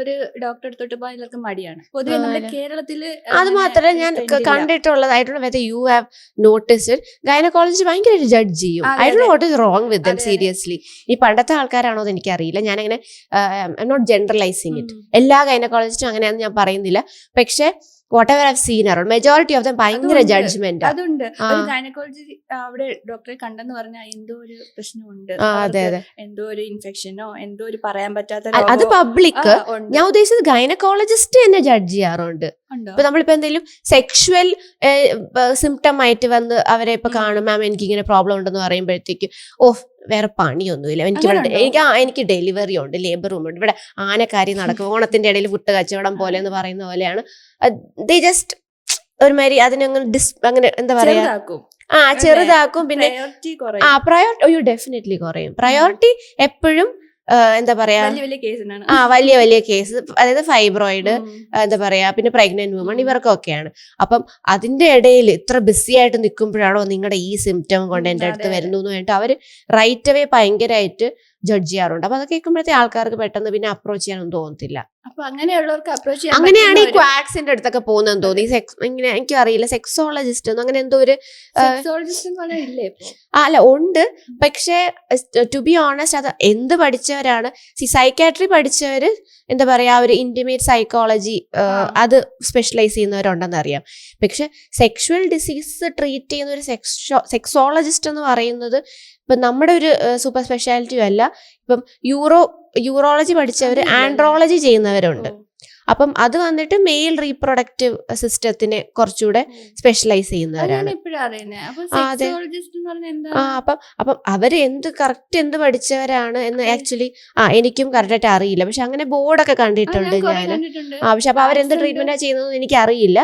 ഒരു ഡോക്ടർ അടുത്തോട്ട് പോകാൻ എല്ലാവർക്കും മടിയാണ് പൊതുവെ നമ്മുടെ കേരളത്തില്. അത് മാത്രമല്ല ഞാൻ കണ്ടിട്ടുള്ളതായിട്ടുള്ള whether you have noticed, gynaecologist ഭയങ്കര ജഡ്ജ് ചെയ്യും. I don't know what is wrong with them seriously. ഈ പണ്ടത്തെ ആൾക്കാരാണോ എന്ന് എനിക്കറിയില്ല, ഞാനങ്ങനെ I am not generalising it. എല്ലാ ഗൈനക്കോളജിസ്റ്റും അങ്ങനെയാണെന്ന് ഞാൻ പറയുന്നില്ല. പക്ഷെ whatever I've seen around, majority of them ഭയങ്കര ജഡ്ജ്മെന്റ്. അതുണ്ട്. ഗൈനക്കോളജി അവിടെ ഡോക്ടറെ കണ്ടെന്ന് പറഞ്ഞാൽ എന്തോ ഒരു പ്രശ്നമുണ്ട്, എന്തോ ഒരു ഇൻഫെക്ഷനോ എന്തോ ഒരു പറയാൻ പറ്റാത്ത, അത് പബ്ലിക്. ഞാൻ ഉദ്ദേശിച്ചത് ഗൈനക്കോളജിസ്റ്റ് തന്നെ ജഡ്ജ് ചെയ്യാറുണ്ട്. ഇപ്പൊ നമ്മളിപ്പോ എന്തെങ്കിലും സെക്ഷുവൽ സിംറ്റം ആയിട്ട് വന്ന് അവരെ ഇപ്പൊ കാണും, മാം എനിക്ക് ഇങ്ങനെ പ്രോബ്ലം ഉണ്ടെന്ന് പറയുമ്പോഴത്തേക്ക് വേറെ പണിയൊന്നുമില്ല, എനിക്ക് ഡെലിവറി ഉണ്ട്, ലേബർ റൂം ഉണ്ട്, ഇവിടെ ആനക്കാരി നടക്കും, ഓണത്തിന്റെ ഇടയിൽ പുട്ട് കച്ചവടം പോലെ എന്ന് പറയുന്ന പോലെയാണ്. ദേ ജസ്റ്റ് ഒരുമാതിരി അങ്ങനെ എന്താ പറയാ, ചെറുതാക്കും. പിന്നെ പ്രയോറിറ്റി ഡെഫിനറ്റ്ലി കുറയും. പ്രയോറിറ്റി എപ്പോഴും എന്താ പറയാ, വലിയ കേസ്, അതായത് ഫൈബ്രോയിഡ്, എന്താ പറയാ, പിന്നെ പ്രഗ്നന്റ് വുമൺ, ഇവർക്കൊക്കെയാണ്. അപ്പം അതിന്റെ ഇടയിൽ ഇത്ര ബിസി ആയിട്ട് നിൽക്കുമ്പോഴാണോ നിങ്ങളുടെ ഈ സിംറ്റം കൊണ്ട് എന്റെ അടുത്ത് വരുന്നു എന്ന് പറഞ്ഞിട്ട് അവര് റൈറ്റ് അവേ ഭയങ്കരമായിട്ട് ജഡ്ജ് ചെയ്യാറുണ്ട്. അപ്പൊ അതൊക്കെ കേൾക്കുമ്പോഴത്തെ ആൾക്കാർക്ക് പെട്ടെന്ന് പിന്നെ അപ്രോച്ച് ചെയ്യാനൊന്നും തോന്നത്തില്ല. അപ്പൊ അങ്ങനെയുള്ളവർക്ക് അപ്രോച്ച് ചെയ്യാൻ, അങ്ങനെയാണ് ഈ ക്വാക്സിന്റെ അടുത്തൊക്കെ പോകുന്നതെന്ന് തോന്നി. ഇങ്ങനെ എനിക്കും അറിയില്ല, സെക്സോളജിസ്റ്റ് ഒന്നും അങ്ങനെ എന്തോ ഒരു അല്ല ഉണ്ട്. പക്ഷെ ടു ബി ഓണസ്റ്റ്, അത് എന്ത് പഠിച്ചവരാണ്, സൈക്കാട്രി പഠിച്ചവര് എന്താ പറയാ, ഒരു ഇന്റിമേറ്റ് സൈക്കോളജി അത് സ്പെഷ്യലൈസ് ചെയ്യുന്നവരുണ്ടെന്ന് അറിയാം. പക്ഷെ സെക്ഷുവൽ ഡിസീസ് ട്രീറ്റ് ചെയ്യുന്ന ഒരു സെക്സോളജിസ്റ്റ് എന്ന് പറയുന്നത് ഇപ്പം നമ്മുടെ ഒരു സൂപ്പർ സ്പെഷ്യാലിറ്റിയും അല്ല. ഇപ്പം യൂറോളജി പഠിച്ചവർ ആൻഡ്രോളജി ചെയ്യുന്നവരുണ്ട്. അപ്പം അത് വന്നിട്ട് മെയിൽ റീപ്രൊഡക്റ്റീവ് സിസ്റ്റത്തിനെ കുറച്ചുകൂടെ സ്പെഷ്യലൈസ് ചെയ്യുന്നവരാണ്. അപ്പം അവര് കറക്റ്റ് എന്ത് പഠിച്ചവരാണ് എന്ന് ആക്ച്വലി എനിക്കും കറക്റ്റായിട്ട് അറിയില്ല. പക്ഷെ അങ്ങനെ ബോർഡൊക്കെ കണ്ടിട്ടുണ്ട് ഞാൻ. പക്ഷെ അപ്പൊ അവരെന്ത് ട്രീറ്റ്മെന്റാ ചെയ്യുന്നതെന്ന് എനിക്ക് അറിയില്ല.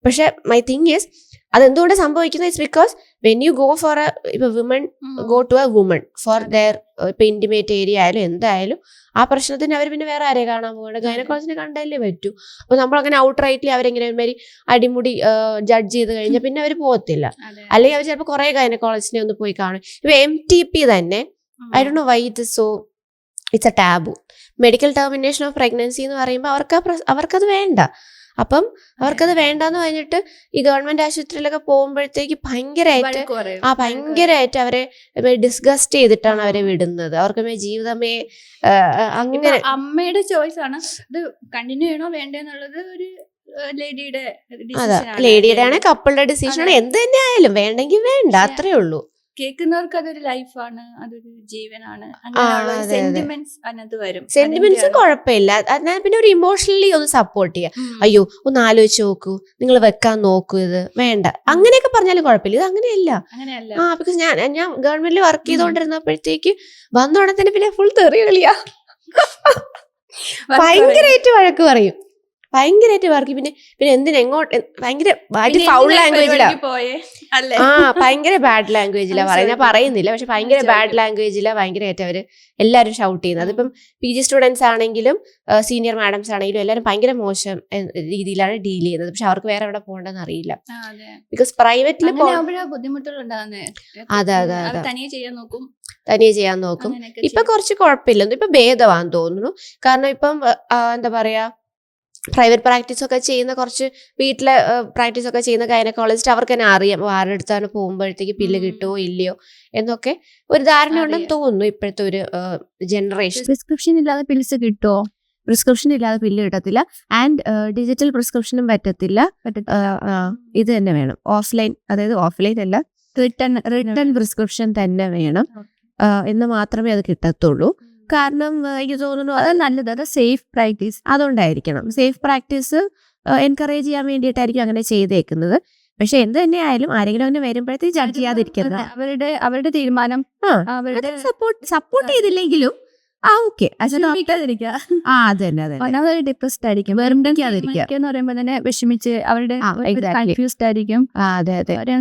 പക്ഷെ മൈ തിങ് ഈസ്, അതെന്തുകൊണ്ട് സംഭവിക്കുന്നത് it's because when you go for ഇപ്പൊ women go to a woman for their ഇപ്പൊ ഇന്റിമേറ്റ് ഏരിയ ആയാലും എന്തായാലും ആ പ്രശ്നത്തിന് അവർ പിന്നെ വേറെ ആരെയും കാണാൻ പോകണ്ട, ഗൈനക്കോളജിനെ കണ്ടല്ലേ പറ്റൂ. അപ്പൊ നമ്മളങ്ങനെ ഔട്ട് റൈറ്റ്ലി അവരെങ്ങനെ ഒരുമാതിരി അടിമുടി ജഡ്ജ് ചെയ്ത് കഴിഞ്ഞാൽ പിന്നെ അവർ പോകത്തില്ല. അല്ലെങ്കിൽ അവർ ചിലപ്പോൾ കുറെ ഗൈനക്കോളജിനെ ഒന്ന് പോയി കാണും. ഇപ്പൊ MTP തന്നെ I don't no why it so it's A taboo. Medical termination of pregnancy എന്ന് പറയുമ്പോൾ അവർക്കത് വേണ്ട. അപ്പം അവർക്കത് വേണ്ടാന്ന് പറഞ്ഞിട്ട് ഈ ഗവൺമെന്റ് ആശുപത്രിയിലൊക്കെ പോകുമ്പോഴത്തേക്ക് ഭയങ്കരമായിട്ട് അവരെ ഡിസ്ഗസ്റ്റ് ചെയ്തിട്ടാണ് അവരെ വിടുന്നത്. അവർക്ക് ജീവിതമേ അങ്ങനെ അമ്മയുടെ ചോയ്സ് ആണ് ഇത് കണ്ടിന്യൂ ചെയ്യണോ വേണ്ടെന്നുള്ളത്. ഒരു ലേഡിയുടെ ആണ്, കപ്പിളുടെ ഡിസിഷൻ ആണ്. എന്ത് തന്നെ ആയാലും വേണ്ടെങ്കിൽ വേണ്ട, അത്രേ ഉള്ളൂ. കേൾക്കുന്നവർക്ക് അതൊരു ലൈഫാണ്, അതൊരു ജീവനാണ്, സെന്റിമെന്റ്സ് അതിനകത്ത് വരും. സെന്റിമെന്റ്സും കുഴപ്പമില്ല, അതിനാൽ പിന്നെ ഒരു ഇമോഷണലി ഒന്ന് സപ്പോർട്ട് ചെയ്യാം. അയ്യോ ഒന്ന് ആലോചിച്ച് നോക്കൂ, നിങ്ങൾ വെക്കാൻ നോക്കൂ, ഇത് വേണ്ട അങ്ങനെയൊക്കെ പറഞ്ഞാലും കുഴപ്പമില്ല. ഇത് അങ്ങനെയല്ല. ബിക്കോസ് ഞാൻ ഗവൺമെന്റിൽ വർക്ക് ചെയ്തോണ്ടിരുന്നപ്പോഴത്തേക്ക് വന്നോടെ തന്നെ പിന്നെ ഫുൾ തെറി കളിയാ, ഭയങ്കരമായിട്ട് വഴക്ക് പറയും, ഭയങ്കരമായിട്ട് വർക്ക്. പിന്നെ എന്തിനാ എങ്ങോട്ട് ഭയങ്കര ഫൗൾ ലാംഗ്വേജിലാ, ഭയങ്കര ബാഡ് ലാംഗ്വേജിലാ പറയുന്നത്. ഞാൻ പറയുന്നില്ല, പക്ഷെ ഭയങ്കര ബാഡ് ലാംഗ്വേജിലാ ഭയങ്കരമായിട്ട് അവര് എല്ലാവരും ഷൗട്ട് ചെയ്യുന്നത്. അതിപ്പം PG സ്റ്റുഡൻസ് ആണെങ്കിലും സീനിയർ മാഡംസ് ആണെങ്കിലും എല്ലാവരും ഭയങ്കര മോശം രീതിയിലാണ് ഡീൽ ചെയ്യുന്നത്. പക്ഷെ അവർക്ക് വേറെ എവിടെ പോകണ്ടെന്ന് അറിയില്ല. ബിക്കോസ് പ്രൈവറ്റിൽ തനിയെ ചെയ്യാൻ നോക്കും. ഇപ്പൊ കുറച്ച് കുഴപ്പമില്ല, ഇപ്പൊ ഭേദമാണെന്ന് തോന്നുന്നു. കാരണം ഇപ്പം എന്താ പറയാ, പ്രൈവറ്റ് പ്രാക്ടീസ് ഒക്കെ ചെയ്യുന്ന കുറച്ച് വീട്ടിലെ പ്രാക്ടീസ് ഒക്കെ ചെയ്യുന്ന ഗൈനക്കോളജിസ്റ്റ് അവർക്ക് തന്നെ അറിയാം ആരുടെ അടുത്താണ് പോകുമ്പോഴത്തേക്ക് പില്ല് കിട്ടുമോ ഇല്ലയോ എന്നൊക്കെ ഒരു ധാരണ ഉണ്ടെന്ന് തോന്നുന്നു ഇപ്പോഴത്തെ ഒരു ജനറേഷൻ. പ്രിസ്ക്രിപ്ഷൻ ഇല്ലാതെ പിൽസ് കിട്ടുമോ? പ്രിസ്ക്രിപ്ഷൻ ഇല്ലാതെ പില്ല് കിട്ടത്തില്ല. ആൻഡ് ഡിജിറ്റൽ പ്രിസ്ക്രിപ്ഷനും പറ്റത്തില്ല. ഇത് തന്നെ വേണം, ഓഫ്ലൈൻ, അതായത് ഓഫ്ലൈൻ അല്ല, റിട്ടൺ പ്രിസ്ക്രിപ്ഷൻ തന്നെ വേണം എന്ന് മാത്രമേ അത് കിട്ടത്തുള്ളൂ. കാരണം എനിക്ക് തോന്നുന്നു അത് നല്ലത്, അത് സേഫ് പ്രാക്ടീസ്, അതുകൊണ്ടായിരിക്കണം. സേഫ് പ്രാക്ടീസ് എൻകറേജ് ചെയ്യാൻ വേണ്ടിയിട്ടായിരിക്കും അങ്ങനെ ചെയ്തേക്കുന്നത്. പക്ഷെ എന്ത് തന്നെ ആയാലും ആരെങ്കിലും അങ്ങനെ വരുമ്പോഴത്തേക്ക് ജഡ്ജ് ചെയ്യാതിരിക്കുന്നത് അവരുടെ തീരുമാനം. അവരുടെ സപ്പോർട്ട് ചെയ്തില്ലെങ്കിലും ഓക്കെ, ഡിപ്രസ്ഡ് ആയിരിക്കും, എന്ന് പറയുമ്പോൾ തന്നെ വിഷമിച്ച് അവരുടെ കൺഫ്യൂസ്ഡ് ആയിരിക്കും.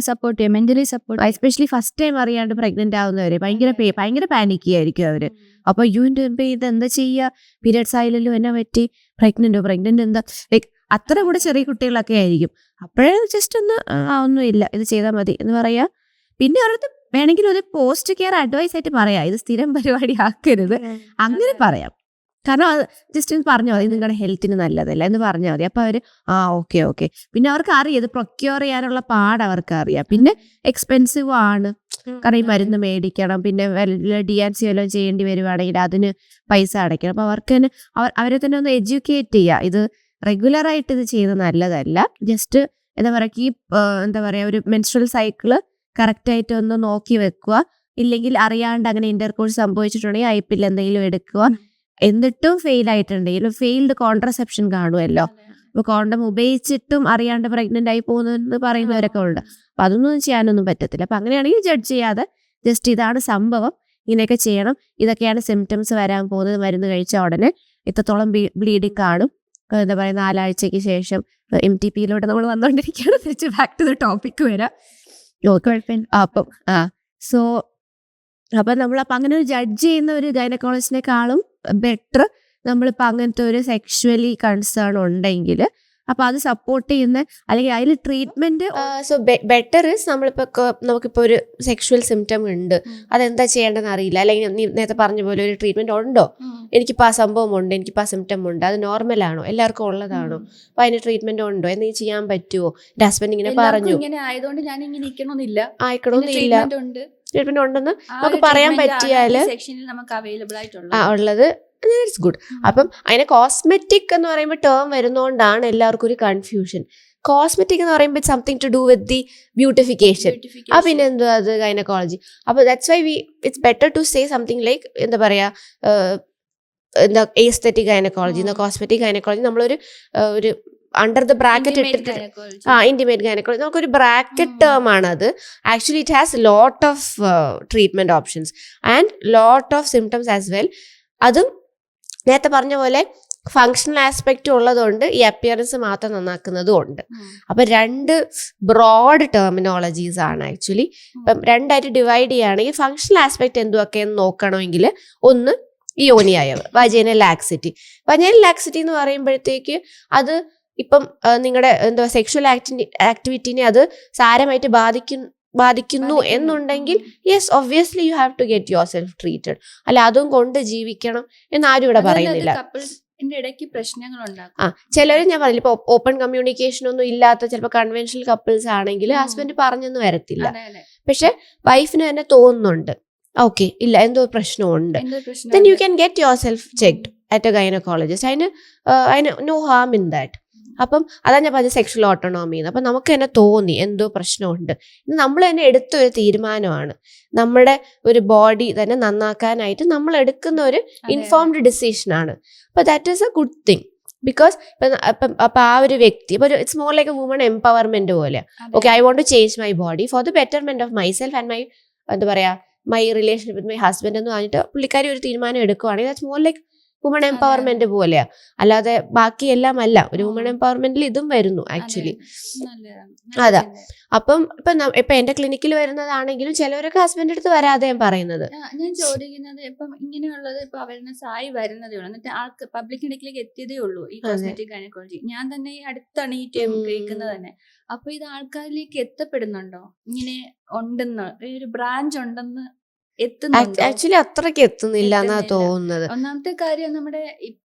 സപ്പോർട്ട് ചെയ്യാം, mentally support. Especially first time അറിയാണ്ട് പ്രഗ്നന്റ് ആവുന്നവരെ ഭയങ്കര പാനിക് ആയിരിക്കും അവര്. അപ്പൊ ഇത് എന്താ ചെയ്യുക, പീരിയഡ്സ് ആയില്ലല്ലോ, എന്നാ പറ്റി, പ്രഗ്നന്റ് എന്താ, ലൈക്ക് അത്ര കൂടെ ചെറിയ കുട്ടികളൊക്കെ ആയിരിക്കും. അപ്പോഴേ ജസ്റ്റ് ഒന്നും ഇല്ല, ഇത് ചെയ്താൽ മതി എന്ന് പറയാ. പിന്നെ അവർക്ക് വേണമെങ്കിൽ ഒരു പോസ്റ്റ് കെയർ അഡ്വൈസ് ആയിട്ട് പറയാം, ഇത് സ്ഥിരം പരിപാടി ആക്കരുത്, അങ്ങനെ പറയാം. കാരണം അത് ജസ്റ്റ് പറഞ്ഞാൽ മതി, നിങ്ങളുടെ ഹെൽത്തിന് നല്ലതല്ല എന്ന് പറഞ്ഞാൽ മതി. അപ്പൊ അവര് ഓക്കെ. പിന്നെ അവർക്ക് അറിയാം ഇത് പ്രൊക്യൂർ ചെയ്യാനുള്ള പാട് അവർക്ക് അറിയാം. പിന്നെ എക്സ്പെൻസീവ് ആണ്, കാരണം ഈ മരുന്ന് മേടിക്കണം, പിന്നെ DNC വല്ലതും ചെയ്യേണ്ടി വരുവാണെങ്കിൽ അതിന് പൈസ അടയ്ക്കണം. അപ്പൊ അവർക്ക് തന്നെ അവരെ തന്നെ ഒന്ന് എഡ്യൂക്കേറ്റ് ചെയ്യുക, ഇത് റെഗുലറായിട്ട് ഇത് ചെയ്യുന്നത് നല്ലതല്ല. ജസ്റ്റ് എന്താ പറയാ ഒരു മെൻസ്ട്രൽ സൈക്കിള് കറക്റ്റായിട്ട് ഒന്ന് നോക്കി വെക്കുക. ഇല്ലെങ്കിൽ അറിയാണ്ട് അങ്ങനെ ഇന്റർകോഴ്സ് സംഭവിച്ചിട്ടുണ്ടെങ്കിൽ ഐപ്പിൽ എന്തെങ്കിലും എടുക്കുക. എന്നിട്ടും ഫെയിൽ ആയിട്ടുണ്ടെങ്കിൽ ഫെയിൽഡ് കോൺട്രസെപ്ഷൻ കാണുമല്ലോ, ഇപ്പൊ കോണ്ടം ഉപയോഗിച്ചിട്ടും അറിയാണ്ട് പ്രഗ്നന്റ് ആയി പോകുന്നെന്ന് പറയുന്നവരൊക്കെ ഉണ്ട്. അപ്പൊ അതൊന്നും ചെയ്യാനൊന്നും പറ്റത്തില്ല. അപ്പൊ അങ്ങനെയാണെങ്കിൽ ജഡ്ജ് ചെയ്യാതെ ജസ്റ്റ് ഇതാണ് സംഭവം, ഇങ്ങനെയൊക്കെ ചെയ്യണം, ഇതൊക്കെയാണ് സിംറ്റംസ് വരാൻ പോകുന്നത്, മരുന്ന് കഴിച്ച ഉടനെ ഇത്രത്തോളം ബ്ലീഡിങ് കാണും, എന്താ പറയുക 4 ആഴ്ചയ്ക്ക് ശേഷം MTPയിലൂടെ നമ്മൾ വന്നുകൊണ്ടിരിക്കുകയാണ്. തിരിച്ച് ബാക്ക് ടു ദ ടോപ്പിക് വരാം. അപ്പം നമ്മളപ്പോൾ അങ്ങനെ ഒരു ജഡ്ജ് ചെയ്യുന്ന ഒരു ഗൈനക്കോളജിസ്റ്റിനെക്കാളും ബെറ്റർ നമ്മളിപ്പോൾ അങ്ങനത്തെ ഒരു സെക്ഷുവലി കൺസേൺ ഉണ്ടെങ്കിൽ അപ്പൊ അത് സപ്പോർട്ട് ചെയ്യുന്ന അല്ലെങ്കിൽ അതിൽ ട്രീറ്റ്മെന്റ്. സോ ബെറ്റർ ഇസ് നമുക്കിപ്പോ ഒരു സെക്ഷുവൽ സിംറ്റം ഉണ്ട്, അതെന്താ ചെയ്യേണ്ടതെന്ന് അറിയില്ല, അല്ലെങ്കിൽ നീ നേരത്തെ പറഞ്ഞ പോലെ ഒരു ട്രീറ്റ്മെന്റ് ഉണ്ടോ, എനിക്കിപ്പോൾ ആ സംഭവം ഉണ്ട്, എനിക്കിപ്പോൾ ആ സിംറ്റം ഉണ്ട്, അത് നോർമലാണോ, എല്ലാവർക്കും ഉള്ളതാണോ, അപ്പൊ അതിന് ട്രീറ്റ്മെന്റ് ഉണ്ടോ, എന്തെങ്കിലും ചെയ്യാൻ പറ്റുമോ, എന്റെ ഹസ്ബൻഡ് ഇങ്ങനെ പറഞ്ഞു, ആയിക്കണമെന്നില്ല, ട്രീറ്റ്മെന്റ് ഉണ്ടെന്ന് നമുക്ക് പറയാൻ പറ്റിയാല് ഉള്ളത് ഇറ്റ്സ് ഗുഡ്. അപ്പം അതിനെ കോസ്മെറ്റിക് എന്ന് പറയുമ്പോൾ ടേം വരുന്നതുകൊണ്ടാണ് എല്ലാവർക്കും ഒരു കൺഫ്യൂഷൻ. കോസ്മെറ്റിക് എന്ന് പറയുമ്പോൾ something to do with the beautification. പിന്നെ എന്തുവാ അത് ഗൈനക്കോളജി. അപ്പോൾ that's why it's better to say something like എന്താ പറയാ എന്താ എസ്തെറ്റിക് ഗൈനക്കോളജി, കോസ്മെറ്റിക് ഗൈനക്കോളജി. നമ്മളൊരു ഒരു അണ്ടർ ദ ബ്രാക്കറ്റ് ഇട്ടിട്ട് ഇന്റിമേറ്റ് ഗൈനക്കോളജി നമുക്കൊരു ബ്രാക്കറ്റ് ടേം ആണത്. Actually it has lot of treatment options and lot of symptoms as well. അതും നേരത്തെ പറഞ്ഞ പോലെ ഫങ്ഷണൽ ആസ്പെക്റ്റ് ഉള്ളതുകൊണ്ട് ഈ അപ്പിയറൻസ് മാത്രം നന്നാക്കുന്നതും ഉണ്ട്. അപ്പൊ 2 ബ്രോഡ് ടെർമിനോളജീസ് ആണ് ആക്ച്വലി. ഇപ്പം 2ആയിട്ട് ഡിവൈഡ് ചെയ്യുകയാണെങ്കിൽ ഫങ്ഷണൽ ആസ്പെക്ട് എന്തൊക്കെയെന്ന് നോക്കണമെങ്കിൽ ഒന്ന് ഈ യോനിയായവ്, വജൈനൽ ലാക്സിറ്റി. വജൈനൽ ലാക്സിറ്റി എന്ന് പറയുമ്പോഴത്തേക്ക് അത് ഇപ്പം നിങ്ങളുടെ എന്താ സെക്ഷുവൽ ആക്ടിവിറ്റിനെ അത് സാരമായിട്ട് ബാധിക്കുന്നു എന്നുണ്ടെങ്കിൽ yes obviously you have to get yourself treated. അല്ല അതും കൊണ്ട് ജീവിക്കണം എന്നാരും ഇവിടെ പറയുന്നില്ല. ഇടയ്ക്ക് പ്രശ്നങ്ങൾ ഉണ്ടാക്കും. ചിലർ ഞാൻ പറഞ്ഞില്ല, ഇപ്പൊ ഓപ്പൺ കമ്മ്യൂണിക്കേഷൻ ഒന്നും ഇല്ലാത്ത ചിലപ്പോൾ കൺവെൻഷണൽ കപ്പിൾസ് ആണെങ്കിൽ ഹസ്ബൻഡ് പറഞ്ഞൊന്നും വരത്തില്ല, പക്ഷെ വൈഫിന് തന്നെ തോന്നുന്നുണ്ട് ഓക്കെ ഇല്ല എന്തോ പ്രശ്നമുണ്ട്, then you can get yourself checked at a gynecologist. അതിന് no harm in that. അപ്പം അതാ ഞാൻ പറഞ്ഞ സെക്ഷൽ ഓട്ടോണോമി. അപ്പം നമുക്ക് തന്നെ തോന്നി എന്തോ പ്രശ്നമുണ്ട്, ഇത് നമ്മൾ തന്നെ എടുത്തൊരു തീരുമാനമാണ്, നമ്മുടെ ഒരു ബോഡി തന്നെ നന്നാക്കാനായിട്ട് നമ്മൾ എടുക്കുന്ന ഒരു ഇൻഫോംഡ് ഡിസിഷനാണ്. അപ്പോൾ that is a good thing. Because അപ്പൊ ആ ഒരു വ്യക്തി ഇപ്പൊ it's more like a woman empowerment പോലെ. Okay, I want to change my body for the betterment of myself and my എന്താ പറയാ my relationship with my husband എന്ന് പറഞ്ഞിട്ട് പുള്ളിക്കാരി ഒരു തീരുമാനം എടുക്കുവാണെങ്കിൽ that's more like woman empowerment പോലെയാ, അല്ലാതെ ബാക്കിയെല്ലാം അല്ല. ഒരു വുമൺ എംപവർമെന്റിൽ ഇതും വരുന്നു ആക്ച്വലി. അതാ അപ്പം ഇപ്പൊ എന്റെ ക്ലിനിക്കിൽ വരുന്നതാണെങ്കിലും ചിലവരൊക്കെ ഹസ്ബൻഡ് അടുത്ത് വരാതെ പറയുന്നത്. ഞാൻ ചോദിക്കുന്നത് ഇപ്പം ഇങ്ങനെയുള്ളത് ഇപ്പൊ അവയർനെസ് ആയി വരുന്നതേ ഉള്ളൂ, എന്നിട്ട് ആൾക്ക് പബ്ലിക് ഇടയ്ക്കിലേക്ക് എത്തിയതേ ഉള്ളൂ ഈ കോസ്മെറ്റിക് ഗൈനക്കോളജി. ഞാൻ തന്നെ ഈ അടുത്താണ് ഈ ടൈം കേൾക്കുന്നത് തന്നെ. അപ്പൊ ഇത് ആൾക്കാരിലേക്ക് എത്തപ്പെടുന്നുണ്ടോ, ഇങ്ങനെ ഉണ്ടെന്ന് ഒരു ബ്രാഞ്ച് ഉണ്ടെന്ന് ആക്ച്വലി അത്രയ്ക്ക് എത്തുന്നില്ല എന്നാ തോന്നുന്നത്. ഒന്നാമത്തെ കാര്യം നമ്മുടെ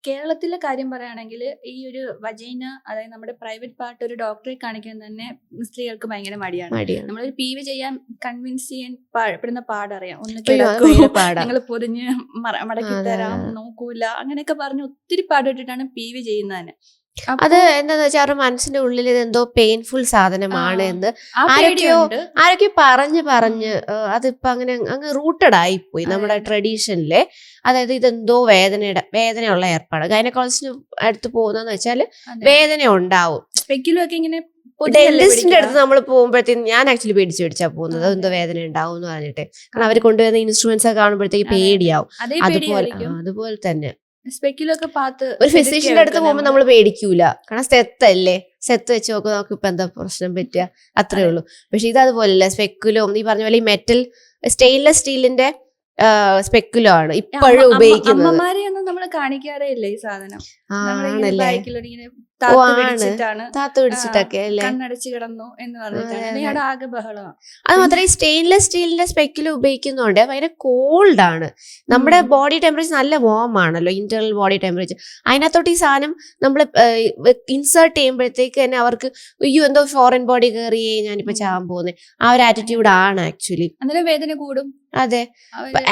കേരളത്തിലെ കാര്യം പറയുകയാണെങ്കിൽ ഈ ഒരു വജൈന, അതായത് നമ്മുടെ പ്രൈവറ്റ് പാർട്ട് ഒരു ഡോക്ടറെ കാണിക്കാൻ തന്നെ സ്ത്രീകൾക്ക് ഭയങ്കര മടിയാണ്. നമ്മളൊരു PV ചെയ്യാൻ കൺവിൻസ് ചെയ്യാൻ പെടുന്ന പാടറിയാം. ഞങ്ങൾ പൊതിഞ്ഞ് മടക്കി തരാം, നോക്കൂല, അങ്ങനെയൊക്കെ പറഞ്ഞ് ഒത്തിരി പാടിട്ടിട്ടാണ് PV ചെയ്യുന്നതന്നെ. അത് എന്താന്ന് വെച്ചാൽ അവരുടെ മനസ്സിന്റെ ഉള്ളിൽ ഇത് എന്തോ പെയിൻഫുൾ സാധനമാണ് എന്ന് ആരൊക്കെയോ പറഞ്ഞ് അതിപ്പോ അങ്ങനെ അങ്ങ് റൂട്ടഡ് ആയിപ്പോയി നമ്മുടെ ട്രഡീഷനില്. അതായത് ഇതെന്തോ വേദനയുള്ള ഏർപ്പാട്. ഗൈനക്കോളജിസ്റ്റിന് അടുത്ത് പോകുന്നതെന്ന് വെച്ചാല് വേദന ഉണ്ടാവും. ഇങ്ങനെ ഡെന്റിസ്റ്റിന്റെ അടുത്ത് നമ്മൾ പോകുമ്പോഴത്തേക്കും ഞാൻ ആക്ച്വലി പേടിച്ചാ പോകുന്നത്, എന്തോ വേദന ഉണ്ടാവും എന്ന് പറഞ്ഞിട്ട്. കാരണം അവർ കൊണ്ടുവരുന്ന ഇൻസ്ട്രുമെന്റ്സ് ഒക്കെ കാണുമ്പോഴത്തേക്ക് പേടിയാവും. അതുപോലെ തന്നെ ഒരു ഫിസിഷ്യന്റെ അടുത്ത് പോകുമ്പോൾ നമ്മൾ പേടിക്കൂല, കാരണം സെത്ത് വെച്ച് നോക്കുക, നമുക്ക് ഇപ്പൊ എന്താ പ്രശ്നം പറ്റുക, അത്രേ ഉള്ളൂ. പക്ഷെ ഇത് അതുപോലെയല്ല. സ്പെക്കുലോ നീ പറഞ്ഞ പോലെ ഈ മെറ്റൽ സ്റ്റെയിൻലെസ് സ്റ്റീലിന്റെ സ്പെക്കുലോ ആണ് ഇപ്പോഴും ഉപയോഗിക്കുന്നത്. അമ്മമാരെയൊന്നും നമ്മൾ കാണിക്കാറേ ഇല്ല ഈ സാധനം. താത്തു പിടിച്ചിട്ടൊക്കെ അല്ലേ കണ്ണടച്ച് കിടന്നു എന്ന് പറഞ്ഞിട്ടാണ് ആകെ ബഹളമാണ്. അത് മാത്രമേ ഈ സ്റ്റെയിൻലെസ് സ്റ്റീലിന്റെ സ്പെക്കിൽ ഉപയോഗിക്കുന്നതുകൊണ്ട് ഭയങ്കര കോൾഡ് ആണ്. നമ്മുടെ ബോഡി ടെമ്പറേച്ചർ നല്ല വാം ആണല്ലോ, ഇന്റേണൽ ബോഡി ടെമ്പറേച്ചർ. അതിനകത്തോട്ട് ഈ സാധനം നമ്മൾ ഇൻസേർട്ട് ചെയ്യുമ്പോഴത്തേക്ക് തന്നെ അവർക്ക് അയ്യോ എന്തോ ഫോറിൻ ബോഡി കയറിയേ ഞാനിപ്പോ ചാവാൻ പോകുന്നത്, ആ ഒരു ആറ്റിറ്റ്യൂഡ് ആണ് ആക്ച്വലി. അന്നേരം വേദന കൂടും. അതെ,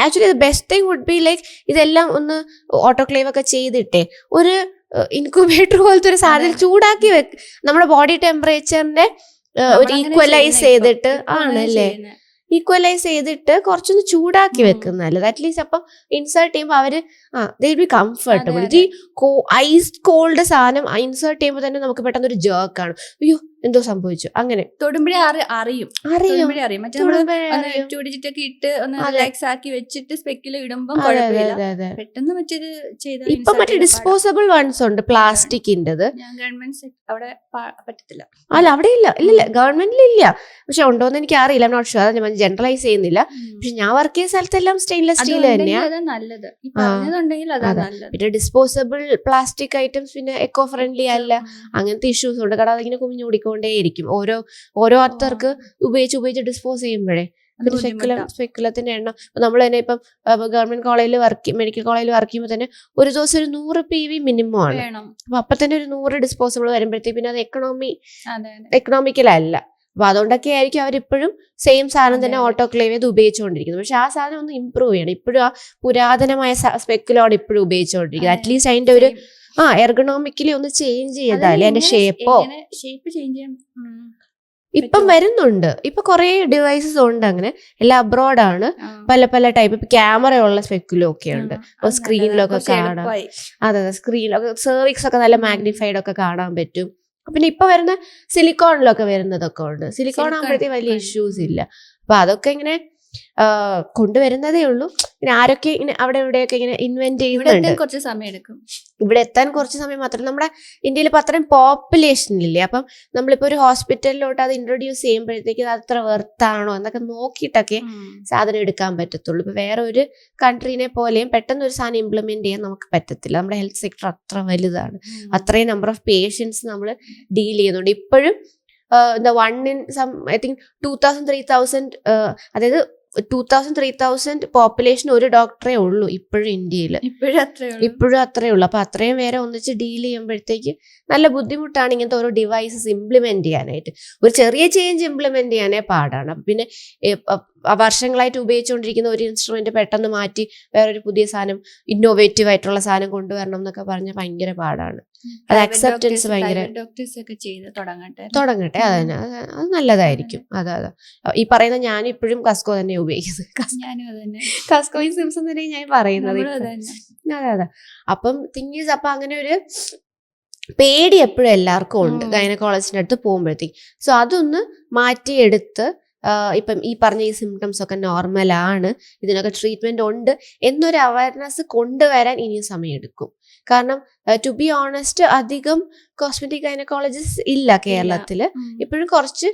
actually best thing would be like ഇതെല്ലാം ഒന്ന് ഓട്ടോക്ലേവ് ഒക്കെ ചെയ്തിട്ടേ ഒരു ഇൻക്യുബേറ്റർ പോലത്തെ ഒരു സാധനം ചൂടാക്കി നമ്മുടെ ബോഡി ടെമ്പറേച്ചറിന്റെ ഒരു ഈക്വലൈസ് ചെയ്തിട്ട് ഈക്വലൈസ് ചെയ്തിട്ട് കുറച്ചൊന്ന് ചൂടാക്കി വെക്കുന്നതല്ല. അറ്റ്ലീസ്റ്റ് അപ്പം ഇൻസേർട്ട് ചെയ്യുമ്പോൾ അവര് ദേ ബി കംഫർട്ടബിൾ. ഈ ഐസ് കോൾഡ് സാധനം ഇൻസേർട്ട് ചെയ്യുമ്പോൾ തന്നെ നമുക്ക് പെട്ടെന്ന് ഒരു ജേർക്കാണ്, അയ്യോ എന്തോ സംഭവിച്ചു, അങ്ങനെ തൊടുമ്പോഴേ അറിയും. ചൂടിച്ചിട്ടൊക്കെ ഇട്ട് ഒന്ന് റിലാക്സ് ആക്കി വെച്ചിട്ട് സ്പെക്കിൽ ഇടുമ്പോൾ പെട്ടെന്ന് മറ്റേത് ചെയ്ത. ഇപ്പൊ മറ്റേ ഡിസ്പോസബിൾ വൺസ് ഉണ്ട് പ്ലാസ്റ്റിക്കിൻ്റെത്. ഗവൺമെന്റ് അവിടെ പറ്റത്തില്ല. അല്ല അവിടെ ഇല്ല ഗവൺമെന്റിലില്ല, പക്ഷെ ഉണ്ടോന്ന് എനിക്ക് അറിയില്ല. നോട്ട് ഷുവർ, ഞാൻ ജനറലൈസ് ചെയ്യുന്നില്ല. പക്ഷെ ഞാൻ വർക്ക് ചെയ്ത സ്ഥലത്തെല്ലാം സ്റ്റെയിൻലെസ് സ്റ്റീൽ തന്നെയാണ് നല്ലത്. പിന്നെ ഡിസ്പോസബിൾ പ്ലാസ്റ്റിക് ഐറ്റംസ് പിന്നെ എക്കോ ഫ്രണ്ട്ലി അല്ല, അങ്ങനത്തെ ഇഷ്യൂസ് ഉണ്ട്. കാരണം അതിങ്ങനെ കുഞ്ഞു കൂടിക്കൊണ്ടേയിരിക്കും ഓരോ ആൾക്കാർക്ക് ഉപയോഗിച്ച് ഡിസ്പോസ് ചെയ്യുമ്പോഴേ. സ്പെക്കുലത്തിന്റെ എണ്ണം നമ്മൾ തന്നെ ഇപ്പം ഗവൺമെന്റ് കോളേജിൽ മെഡിക്കൽ കോളേജിൽ വർക്ക് ചെയ്യുമ്പോൾ തന്നെ ഒരു ദിവസം ഒരു 100 PV മിനിമം ആണ്. അപ്പൊ തന്നെ ഒരു 100 ഡിസ്പോസബിൾ വരുമ്പോഴത്തേക്ക് പിന്നെ അത് എക്കണോമിക്കലല്ല. അപ്പൊ അതുകൊണ്ടൊക്കെ ആയിരിക്കും അവരിപ്പോഴും സെയിം സാധനം തന്നെ ഓട്ടോക്ലേവ് ചെയ്ത് ഉപയോഗിച്ചുകൊണ്ടിരിക്കുന്നത്. പക്ഷെ ആ സാധനം ഒന്ന് ഇമ്പ്രൂവ് ചെയ്യണം. ഇപ്പോഴും ആ പുരാതനമായ സ്പെക്കുലാണ് ഇപ്പോഴും ഉപയോഗിച്ചുകൊണ്ടിരിക്കുന്നത്. അറ്റ്ലീസ്റ്റ് അതിന്റെ ഒരു എർഗണോമിക്കലി ഒന്ന് ചേഞ്ച് ചെയ്താലേ അതിന്റെ ഷേപ്പ് ചേഞ്ച് ചെയ്യാൻ ഇപ്പം വരുന്നുണ്ട്. ഇപ്പൊ കുറെ ഡിവൈസസ് ഉണ്ട്, അങ്ങനെ എല്ലാം അബ്രോഡാണ്. പല ടൈപ്പ് ഇപ്പൊ ക്യാമറ ഉള്ള സ്പെക്കുലും ഒക്കെ ഉണ്ട്. സ്ക്രീനിലൊക്കെ കാണാം. അതെ, സ്ക്രീനിലൊക്കെ സെർവിക്സ് ഒക്കെ നല്ല മാഗ്നിഫൈഡ് ഒക്കെ കാണാൻ പറ്റും. പിന്നെ ഇപ്പൊ വരുന്ന സിലിക്കോണിലൊക്കെ വരുന്നതൊക്കെ ഉണ്ട്. സിലിക്കോൺ ആകുമ്പോഴത്തേക്ക് വലിയ ഇഷ്യൂസ് ഇല്ല. അപ്പൊ അതൊക്കെ ഇങ്ങനെ കൊണ്ടുവരുന്നതേ ഉള്ളൂ. പിന്നെ ആരൊക്കെ ഇങ്ങനെ അവിടെ ഇവിടെയൊക്കെ ഇങ്ങനെ ഇൻവെന്റ് ചെയ്യുന്നുണ്ട്. കുറച്ച് സമയം എടുക്കും ഇവിടെ എത്താൻ. കുറച്ച് സമയം മാത്രമല്ല, നമ്മുടെ ഇന്ത്യയിൽ ഇപ്പൊ അത്രയും പോപ്പുലേഷൻ ഇല്ലേ. അപ്പം നമ്മളിപ്പോ ഒരു ഹോസ്പിറ്റലിലോട്ട് അത് ഇൻട്രൊഡ്യൂസ് ചെയ്യുമ്പോഴത്തേക്ക് അത് അത്ര വെർത്താണോ എന്നൊക്കെ നോക്കിയിട്ടൊക്കെ സാധനം എടുക്കാൻ പറ്റത്തുള്ളൂ. ഇപ്പൊ വേറെ ഒരു കൺട്രീനെ പോലെയും പെട്ടെന്ന് ഒരു സാധനം ഇംപ്ലിമെന്റ് ചെയ്യാൻ നമുക്ക് പറ്റത്തില്ല. നമ്മുടെ ഹെൽത്ത് സെക്ടർ അത്ര വലുതാണ്. അത്രയും നമ്പർ ഓഫ് പേഷ്യൻസ് നമ്മൾ ഡീൽ ചെയ്യുന്നുണ്ട്. ഇപ്പോഴും I think 2000-3000 അതായത് 2000-3000 പോപ്പുലേഷൻ ഒരു ഡോക്ടറേ ഉള്ളൂ ഇപ്പോഴും ഇന്ത്യയിൽ. ഇപ്പോഴും അത്രേ ഉള്ളൂ. അപ്പൊ അത്രയും പേരെ ഒന്നിച്ച് ഡീൽ ചെയ്യുമ്പോഴത്തേക്ക് നല്ല ബുദ്ധിമുട്ടാണ് ഇങ്ങനത്തെ ഓരോ ഡിവൈസസ് ഇംപ്ലിമെന്റ് ചെയ്യാനായിട്ട്. ഒരു ചെറിയ ചേഞ്ച് ഇംപ്ലിമെന്റ് ചെയ്യാനേ പാടാണ്. അപ്പൊ പിന്നെ വർഷങ്ങളായിട്ട് ഉപയോഗിച്ചുകൊണ്ടിരിക്കുന്ന ഒരു ഇൻസ്ട്രുമെന്റ് പെട്ടെന്ന് മാറ്റി വേറൊരു പുതിയ സാധനം, ഇന്നോവേറ്റീവ് ആയിട്ടുള്ള സാധനം കൊണ്ടുവരണം എന്നൊക്കെ പറഞ്ഞാൽ ഭയങ്കര പാടാണ്. അത് അക്സെപ്റ്റൻസ് ഭയങ്കര തുടങ്ങട്ടെ. അതന്നെ, അത് നല്ലതായിരിക്കും. അതാ ഈ പറയുന്ന ഞാൻ ഇപ്പോഴും കസ്കോ തന്നെ ഉപയോഗിക്കുന്നത്. കസ്കോ സിംസം തന്നെ ഞാൻ പറയുന്നത്. അതെ. അപ്പം തിങ്ക് അപ്പൊ അങ്ങനെ ഒരു പേടി എപ്പോഴും എല്ലാവർക്കും ഉണ്ട് ഗൈനക്കോളജിന്റെ അടുത്ത് പോകുമ്പോഴത്തേക്ക്. സോ അതൊന്ന് മാറ്റിയെടുത്ത് ഇപ്പം ഈ പറഞ്ഞ ഈ സിംറ്റംസ് ഒക്കെ നോർമലാണ്, ഇതിനൊക്കെ ട്രീറ്റ്മെന്റ് ഉണ്ട് എന്നൊരു അവയർനെസ് കൊണ്ടുവരാൻ ഇനിയും സമയമെടുക്കും. കാരണം ടു ബി ഓണസ്റ്റ് അധികം കോസ്മെറ്റിക് ഗൈനക്കോളജിസ്റ്റ് ഇല്ല കേരളത്തില്. ഇപ്പോഴും കുറച്ച്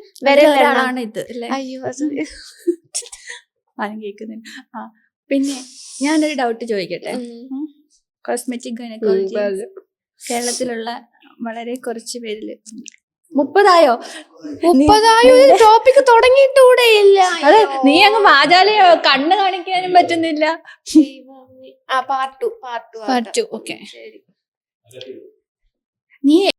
അയ്യോ പിന്നെ ഞാനൊരു ഡൗട്ട് ചോദിക്കട്ടെ. കോസ്മെറ്റിക് ഗൈനക്കോളജി കേരളത്തിലുള്ള വളരെ കുറച്ച് പേരില് 30 ടോപ്പിക് തുടങ്ങിയിട്ടൂടെ ഇല്ല. അതെ, നീ അങ്ങ് വാചാലയോ, കണ്ണ് കാണിക്കാനും പറ്റുന്നില്ല. Part 2 okay. നീ